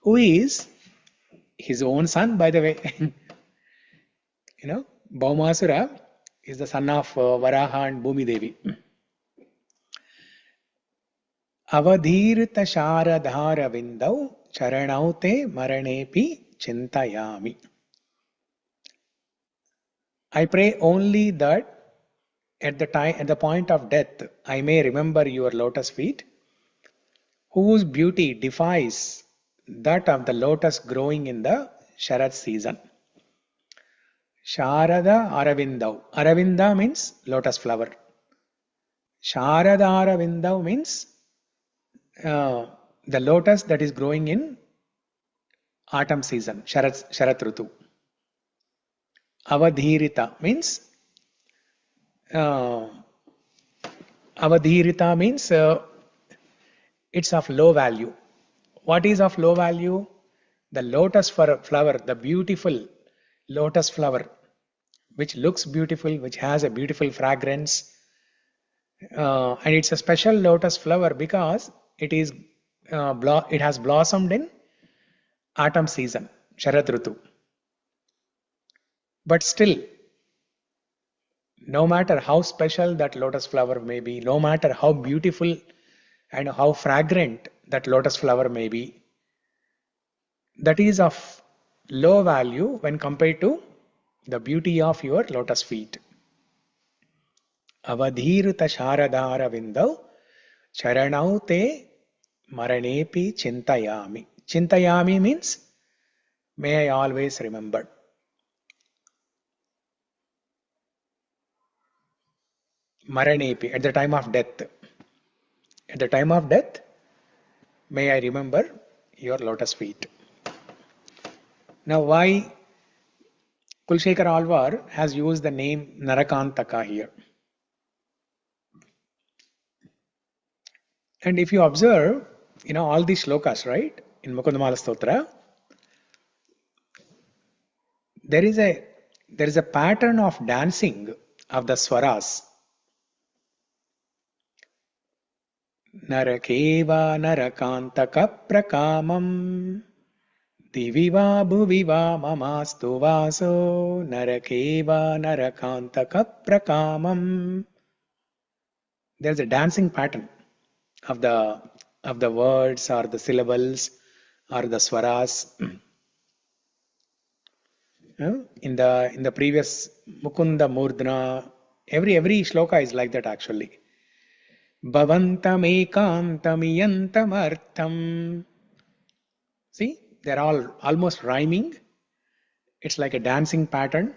who is his own son, by the way. Bhaumasura is the son of Varaha and Bhumi Devi. Avadhirta sharadhara vindau charanaute maranepi cintayāmi. I pray only that at the point of death, I may remember your lotus feet, whose beauty defies that of the lotus growing in the Sharad season. Sharada aravindau. Aravinda means lotus flower. Sharada aravindau means the lotus that is growing in autumn season, Sharat Rutu. Avadhirita means it's of low value. What is of low value? The lotus flower, the beautiful lotus flower, which looks beautiful, which has a beautiful fragrance, and it's a special lotus flower because it has blossomed in autumn season, Sharat Rutu. But still, no matter how special that lotus flower may be, no matter how beautiful and how fragrant that lotus flower may be, that is of low value when compared to the beauty of your lotus feet. Avadhirta sharadhara vindau charanau te maranepi cintayāmi. Cintayāmi means may I always remember. Maranepi, at the time of death. At the time of death, may I remember your lotus feet. Now, why Kulshekar Alvar has used the name Narakantaka here? And if you observe, all these slokas, right, in Mukunda-Mālā-Stotra, there is a pattern of dancing of the swaras. Narakeva narakantaka prakamam diviva bhuviva mamastu vaso narakeva narakantaka prakamam. There's a dancing pattern of the words or the syllables or the swaras. In the previous Mukunda, mūrdhnā, every shloka is like that actually. Bhavantam, ekāntam, iyantam, artham. See, they're all almost rhyming. It's like a dancing pattern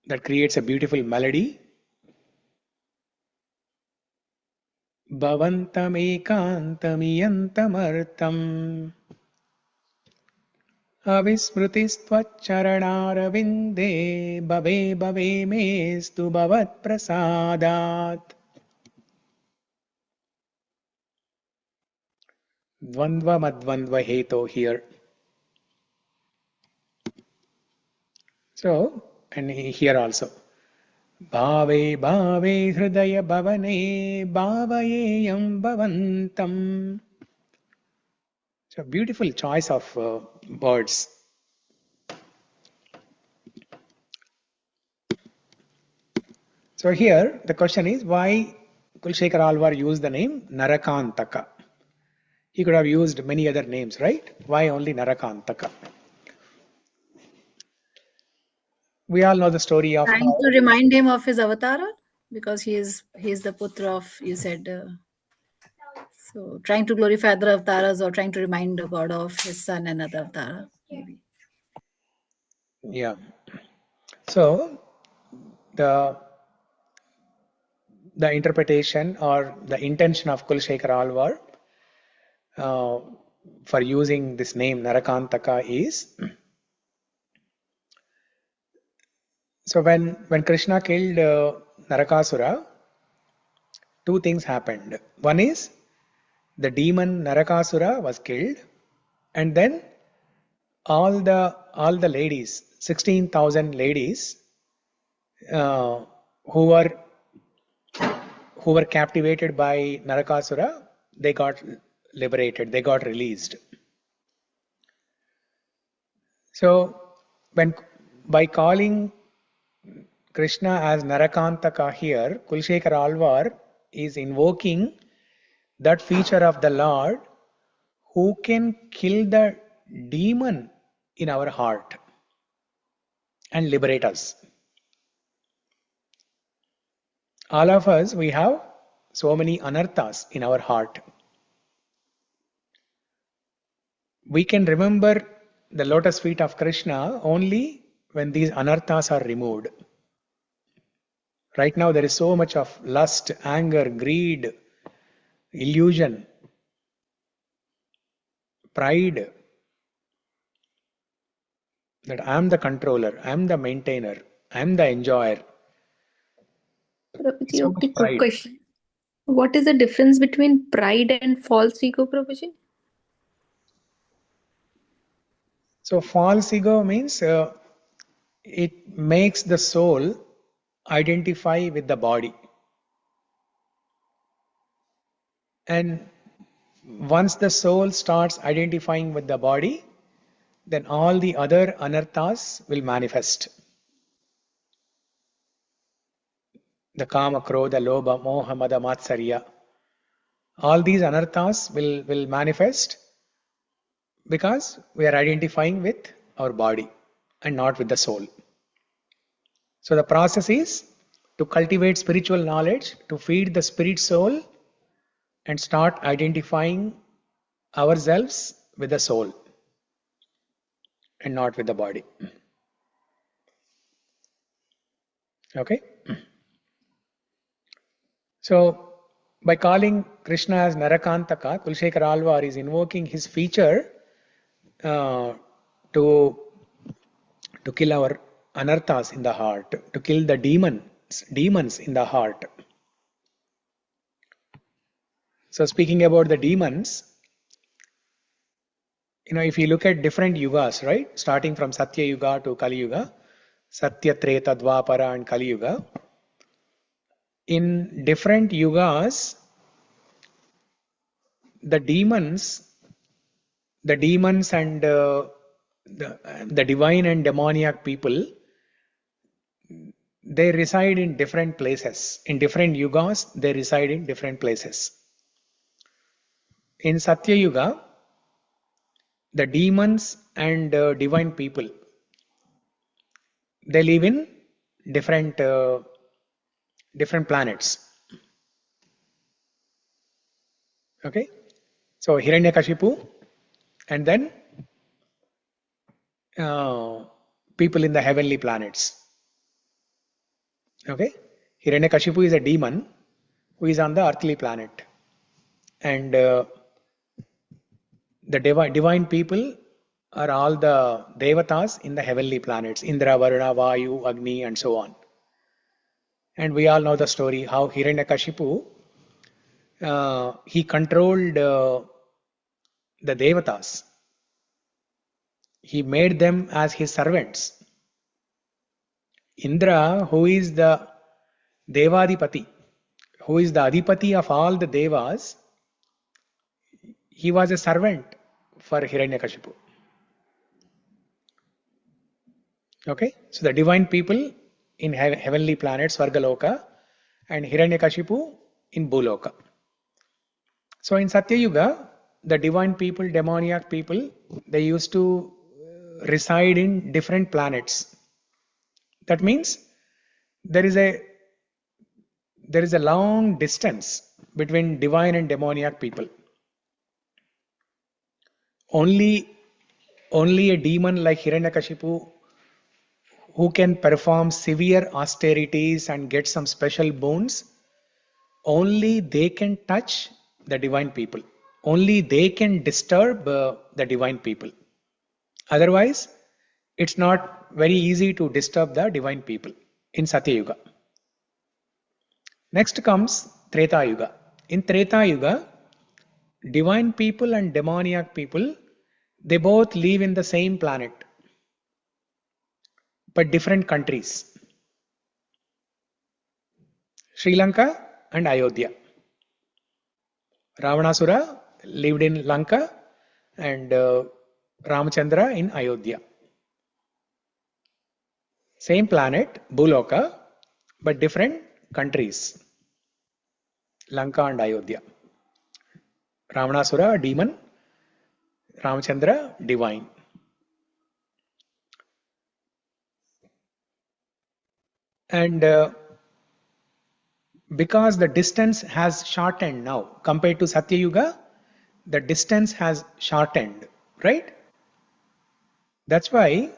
that creates a beautiful melody. Bhavantam, ekāntam, iyantam, artham. Avismr tvac-caran āravinde bhave mestu bhavat-prasādāt. Dvandvam advandva-hetoh here. So, and here also. Bhave hridaya bhavane bhavayeyam bhavantam. So, beautiful choice of words. So here the question is why Kulshekar Alvar used the name Narakantaka. He could have used many other names, right? Why only Narakantaka? We all know the story of Trying to remind him of his avatar, because he is the putra of, you said, so trying to glorify other avatars or trying to remind the God of his son and other avatar, maybe. Yeah. So the interpretation or the intention of Kulashekara Alvar for using this name Narakantaka is, so when Krishna killed Narakasura, two things happened. One is the demon Narakasura was killed, and then all the ladies, 16,000 ladies who were captivated by Narakasura, they got liberated, they got released. So by calling Krishna as Narakantaka here, Kulashekara Alvar is invoking that feature of the Lord who can kill the demon in our heart and liberate us. All of us, we have so many anarthas in our heart. We can remember the lotus feet of Krishna only when these anarthas are removed. Right now there is so much of lust, anger, greed, illusion, pride, that I am the controller, I am the maintainer, I am the enjoyer. Prabhuji, So okay, much pride. question. What is the difference between pride and false ego, Prabhuji? So false ego means it makes the soul identify with the body. And once the soul starts identifying with the body, then all the other anarthas will manifest. The kama, krodha, lobha, moha, mada, matsarya. All these anarthas will manifest because we are identifying with our body and not with the soul. So the process is to cultivate spiritual knowledge, to feed the spirit soul and start identifying ourselves with the soul and not with the body. Okay? So by calling Krishna as Narakantaka, Kulashekara Alvar is invoking his feature to kill our anarthas in the heart, to kill the demons in the heart. So speaking about the demons, if you look at different yugas, right? Starting from Satya Yuga to Kali Yuga, Satya, Treta, Dvapara and Kali Yuga. In different yugas, the demons and the divine and demoniac people, they reside in different places. In different yugas, they reside in different places. In Satya Yuga, the demons and divine people, they live in different planets. Okay, so Hiranyakashipu and then people in the heavenly planets. Okay, Hiranyakashipu is a demon who is on the earthly planet, and the divine people are all the devatas in the heavenly planets, Indra, Varuna, Vayu, Agni and so on. And we all know the story how Hiranyakashipu he controlled the devatas. He made them as his servants. Indra, who is the Devadipati, who is the Adipati of all the devas, he was a servant for Hiranyakashipu. Okay, so the divine people in heavenly planets, Svargaloka, and Hiranyakashipu in Bhuloka. So in Satya Yuga, the divine people, demoniac people, they used to reside in different planets. That means there is a long distance between divine and demoniac people. Only a demon like Hiranyakashipu who can perform severe austerities and get some special boons, only they can touch the divine people. Only they can disturb the divine people. Otherwise, it's not very easy to disturb the divine people in Satya Yuga. Next comes Treta Yuga. In Treta Yuga, divine people and demoniac people, they both live in the same planet, but different countries. Sri Lanka and Ayodhya. Ravanasura lived in Lanka and Ramachandra in Ayodhya. Same planet, Bhuloka, but different countries. Lanka and Ayodhya. Ravanasura, demon. Ramachandra, divine. And because the distance has shortened now, compared to Satya Yuga, the distance has shortened, right? That's why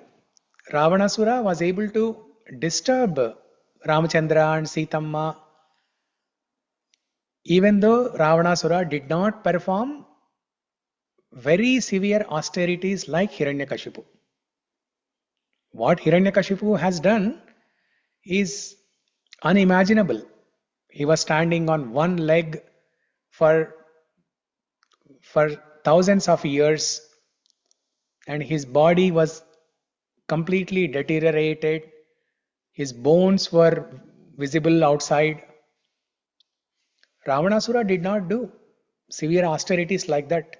Ravanasura was able to disturb Ramachandra and Sitamma, even though Ravanasura did not perform very severe austerities like Hiranyakashipu. What Hiranyakashipu has done is unimaginable. He was standing on one leg for thousands of years, and his body was completely deteriorated. His bones were visible outside. Ravanasura did not do severe austerities like that.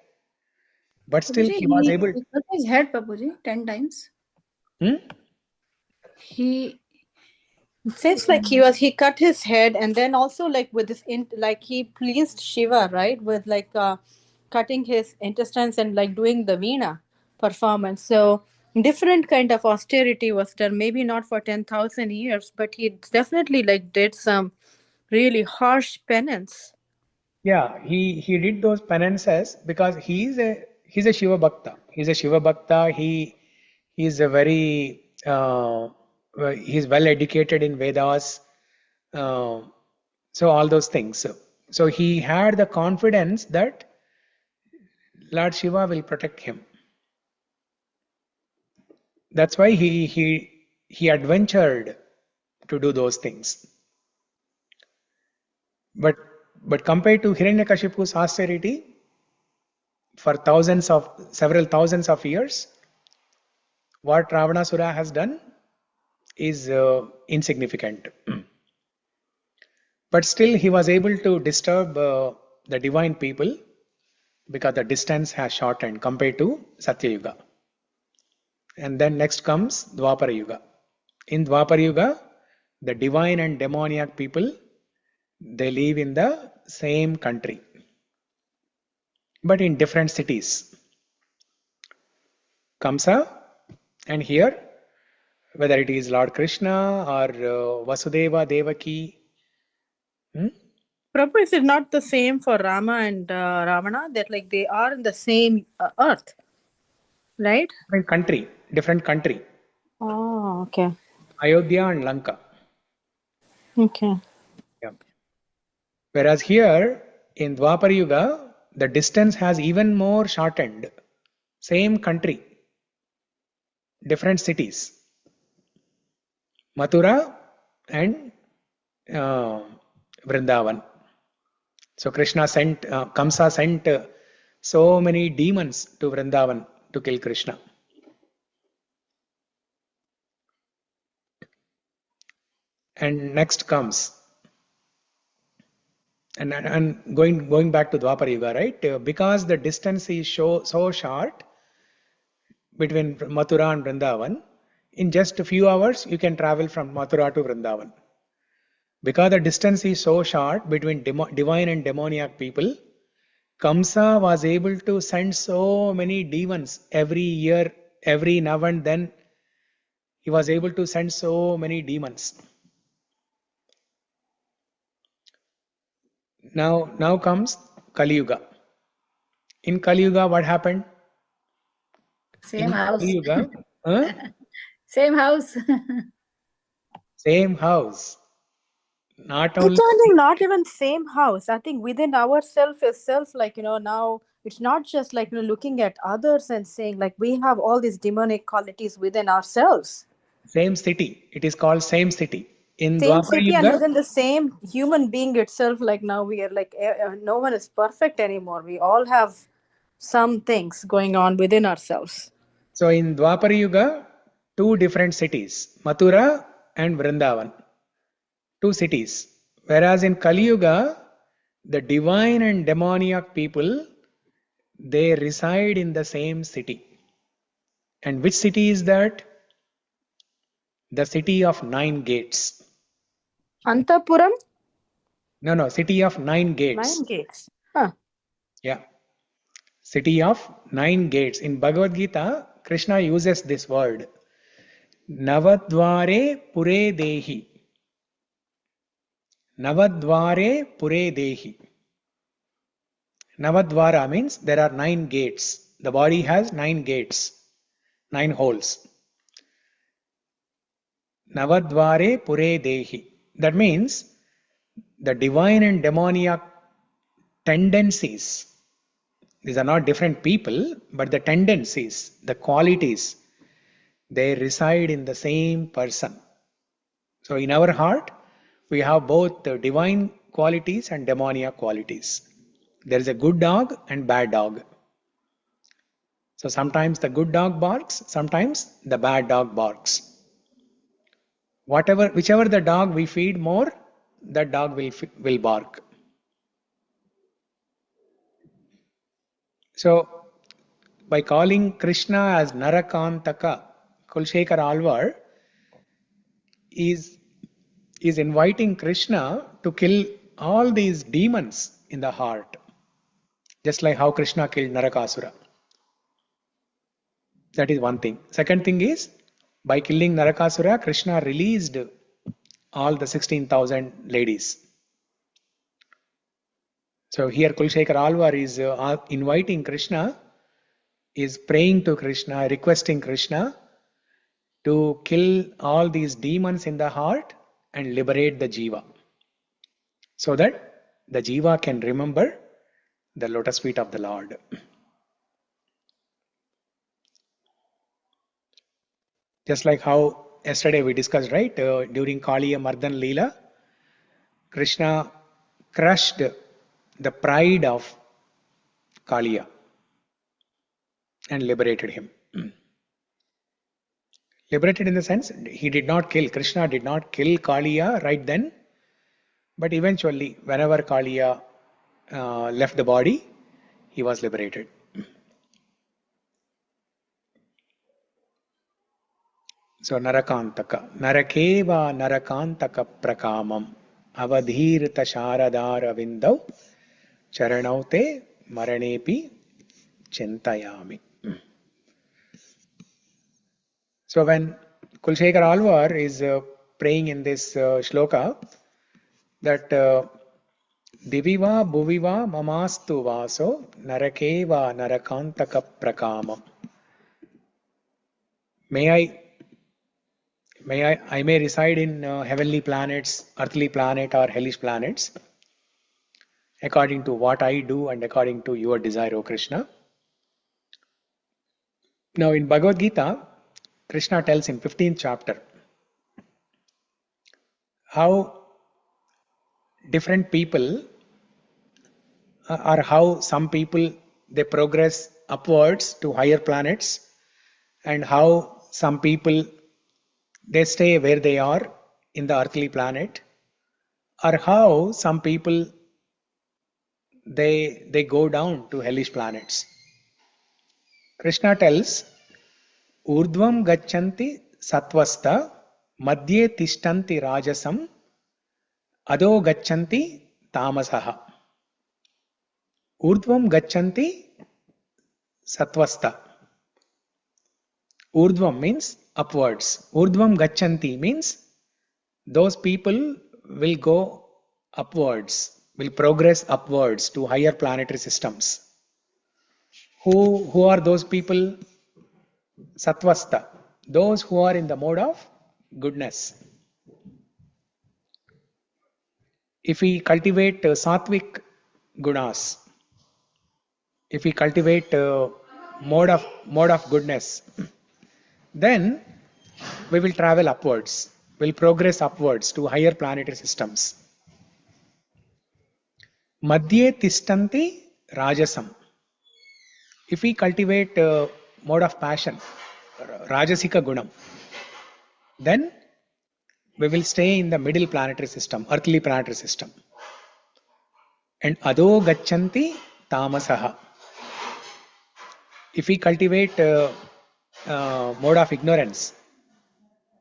But still Prabhuji, he was able. He cut his head, Prabhuji, 10 times. He It seems like he cut his head, and then also like with this like he pleased Shiva, right, with like cutting his intestines and like doing the veena performance. So different kind of austerity was done, maybe not for 10,000 years, but he definitely like did some really harsh penance. Yeah, he did those penances because he's a Shiva Bhakta. He's a Shiva Bhakta. He's a very he's well educated in Vedas. So all those things. So he had the confidence that Lord Shiva will protect him. That's why he adventured to do those things. But compared to Hiranyakashipu's austerity, for several thousands of years, what Ravanasura has done is insignificant. But still he was able to disturb the divine people because the distance has shortened compared to Satya Yuga. And then next comes Dwapara Yuga. In Dwapara Yuga, the divine and demoniac people, they live in the same country, but in different cities. Kamsa, and here, whether it is Lord Krishna or Vasudeva Devaki. Prabhu, is it not the same for Rama and Ravana, that like they are in the same earth, right? Different country. Oh, okay. Ayodhya and Lanka. Okay. Yeah. Whereas here in Dwapara Yuga, the distance has even more shortened. Same country, different cities. Mathura and Vrindavan. So Krishna sent, Kamsa sent so many demons to Vrindavan to kill Krishna. And next comes, and going back to Dwapara Yuga, right? Because the distance is so short between Mathura and Vrindavan, in just a few hours you can travel from Mathura to Vrindavan. Because the distance is so short between divine and demoniac people, Kamsa was able to send so many demons every year, every now and then. He was able to send so many demons. Now comes Kali Yuga. In Kali Yuga, what happened? same house. Kali Yuga, Same house. Same house. Not I only think not even same house. I think within ourself itself, like, now it's not just like, looking at others and saying like we have all these demonic qualities within ourselves. same city. It is called same city. In Same Dwapara city and Yuga, within the same human being itself, like now we are like, no one is perfect anymore. We all have some things going on within ourselves. so in Dwapara Yuga, two different cities, Mathura and Vrindavan. Two cities. Whereas in Kali Yuga, the divine and demoniac people, they reside in the same city. And which city is that? The city of 9 gates. Antapuram? No, city of 9 gates. 9 gates. Huh. Yeah. City of 9 gates. In Bhagavad Gita, Krishna uses this word. Navadvare pure dehi. Navadvare pure dehi. Navadvara means there are 9 gates. The body has 9 gates, 9 holes. Navadvare pure dehi. That means the divine and demoniac tendencies. These are not different people, but the tendencies, the qualities, they reside in the same person. So in our heart, we have both the divine qualities and demoniac qualities. There is a good dog and bad dog. So sometimes the good dog barks, sometimes the bad dog barks. Whichever the dog we feed more, that dog will bark. So by calling Krishna as Narakantaka, Kulshekar Alvar is inviting Krishna to kill all these demons in the heart, just like how Krishna killed Narakasura. That is one thing. Second thing is, by killing Narakasura, Krishna released all the 16,000 ladies. So here Kulshekar Alvar is inviting Krishna, is praying to Krishna, requesting Krishna to kill all these demons in the heart and liberate the jiva, so that the jiva can remember the lotus feet of the Lord. Just like how yesterday we discussed, right? During Kaliya Mardhan Leela, Krishna crushed the pride of Kaliya and liberated him. Liberated in the sense, he did not kill, Krishna did not kill Kaliya right then, but eventually, whenever Kaliya left the body, he was liberated. So Narakantaka. Narakeva Narakantaka Prakamam. Avadhirta Sharadar Avindau. Charanaute Maranepi cintayāmi. So when Kulshekar Alvar is praying in this shloka, that Diviva Bhuviva Mamastu Vaso Narakeva Narakantaka Prakamam. I may reside in heavenly planets, earthly planet or hellish planets, according to what I do and according to your desire, O Krishna. Now in Bhagavad Gita, Krishna tells in 15th chapter how different people or how some people they progress upwards to higher planets, and how some people they stay where they are in the earthly planet, or how some people they go down to hellish planets. Krishna tells, Urdhvam gacchanti satvasta madhye tishtanti rajasam ado gacchanti tamasaha. Urdhvam gacchanti satvasta. Urdhvam means upwards. Urdhvam gacchanti means those people will go upwards, will progress upwards to higher planetary systems. Who are those people? Satvasta. those who are in the mode of goodness. If we cultivate sattvic gunas, if we cultivate mode of goodness, then we will travel upwards, will progress upwards to higher planetary systems. Madhye tishtanti rajasam. If we cultivate mode of passion, rajasika gunam, then we will stay in the middle planetary system, earthly planetary system. And adho gachanti tamasaha. If we cultivate mode of ignorance,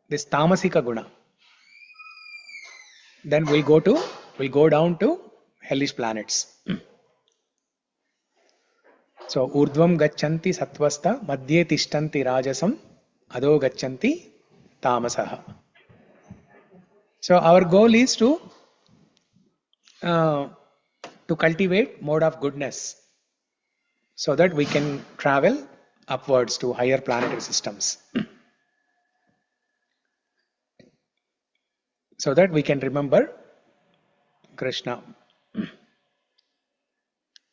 this tamasika guna, then we'll go down to hellish planets. So urdhvam gachanti satvasta, madhye tishtanti rajasam, adho gachanti tamasaha. So our goal is to cultivate mode of goodness, so that we can travel upwards to higher planetary systems. So that we can remember Krishna.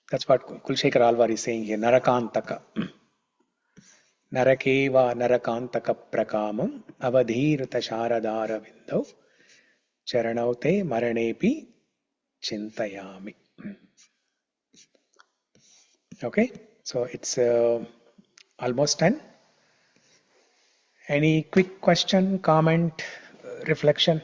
That's what Kulshekar Alvar is saying here. Narakantaka. Narakeva narakantaka prakamam avadhirta sharadāravinde charanaute maranepi cintayāmi. Okay, so it's almost 10. Any quick question, comment, reflection?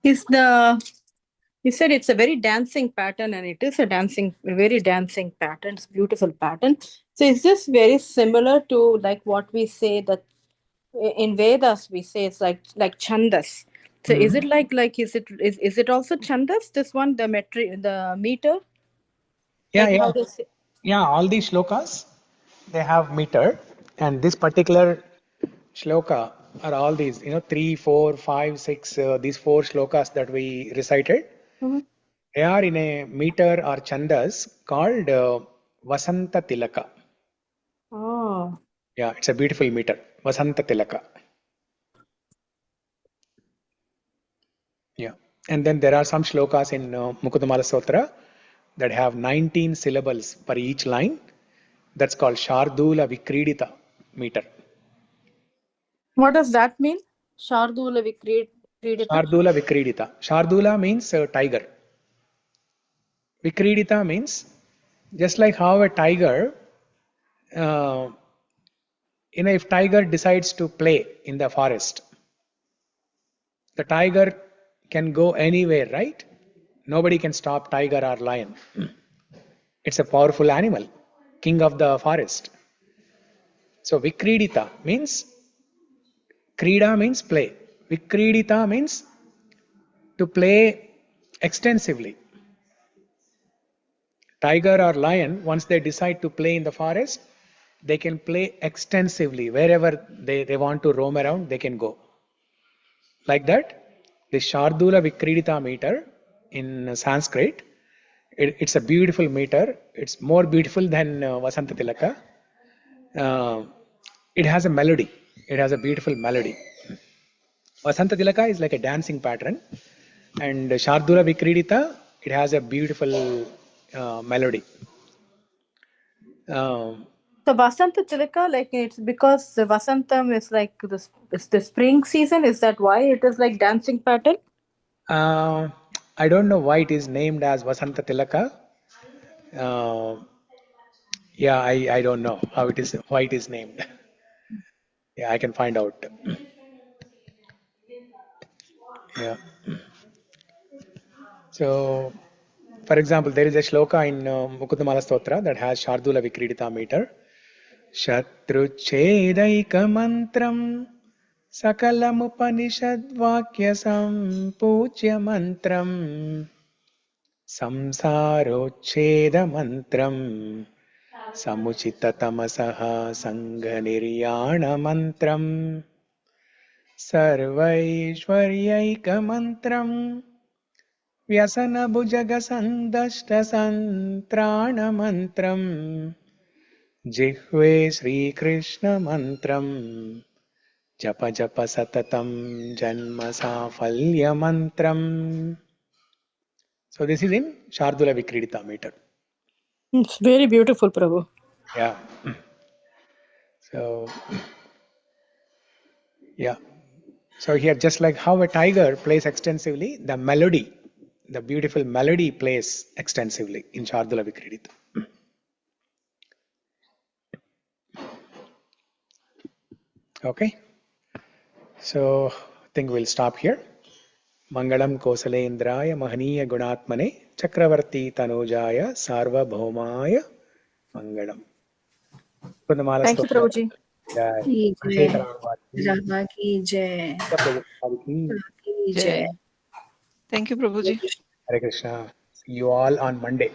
You said it's a very dancing pattern, and it is a very dancing pattern. It's a beautiful pattern. So is this very similar to like what we say that in Vedas we say it's like chandas? So is it like is it also chandas? This one, the meter? Yeah, like yeah. How they say? Yeah, all these shlokas, they have meter, and this particular shloka are all these, 3, 4, 5, 6, these 4 shlokas that we recited. They are in a meter or chandas called Vasanta Tilaka. Oh. Yeah, it's a beautiful meter, Vasanta Tilaka. Yeah, and then there are some shlokas in Mukunda-Mālā-Stotra that have 19 syllables per each line. That's called Shardula Vikridita meter. What does that mean? Shardula Vikridita? Shardula Vikridita. Shardula means tiger. Vikridita means just like how a tiger, if tiger decides to play in the forest, the tiger can go anywhere, right? Nobody can stop tiger or lion. It's a powerful animal, king of the forest. So Vikridita means, Krida means play. Vikridita means to play extensively. Tiger or lion, once they decide to play in the forest, they can play extensively. Wherever they want to roam around, they can go. Like that, the Shardula Vikridita meter in Sanskrit, it's a beautiful meter. It's more beautiful than Vasanta Tilaka. It has a melody. It has a beautiful melody. Vasanta Tilaka is like a dancing pattern, and Shardula Vikridita, it has a beautiful melody. So Vasanta Tilaka, like it's because the Vasantam is like the spring season. Is that why it is like dancing pattern? I don't know why it is named as Vasanta Tilaka. Yeah, I don't know why it is named. Yeah, I can find out. Yeah. So, for example, there is a shloka in Mukunda-Mālā-Stotra that has Shardula Vikridita meter. Shatruchedaika mantram sakalam upanishad vakya sampujya mantram samsarocheda mantram samuchita tamasaha sangha niryana mantram sarvaishwaryaika mantram Vyasana bhujaga sandashta santrana mantram Jihve Sri Krishna mantram Japa japa satatam janma safalya mantram. So this is in Shardula Vikridita meter. It's very beautiful, Prabhu. Yeah. So yeah. So here, just like how a tiger plays extensively, the melody, the beautiful melody plays extensively in Shardula Vikridita. Okay. So I think we'll stop here. Mangalam Kosalendraya Mahaniya Gunatmane Chakravarti Tanujaya Sarvabhaumaya Mangalam. Thank you, Mukunda-Mālā-Stotra. Prabhuji. Jai. की जय Abhishek Radha की जय की Jai. जय Thank you, Prabhuji. Hare Krishna. See you all on Monday.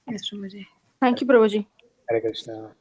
Yes, Prabhuji. Thank you, Prabhuji. Hare Krishna.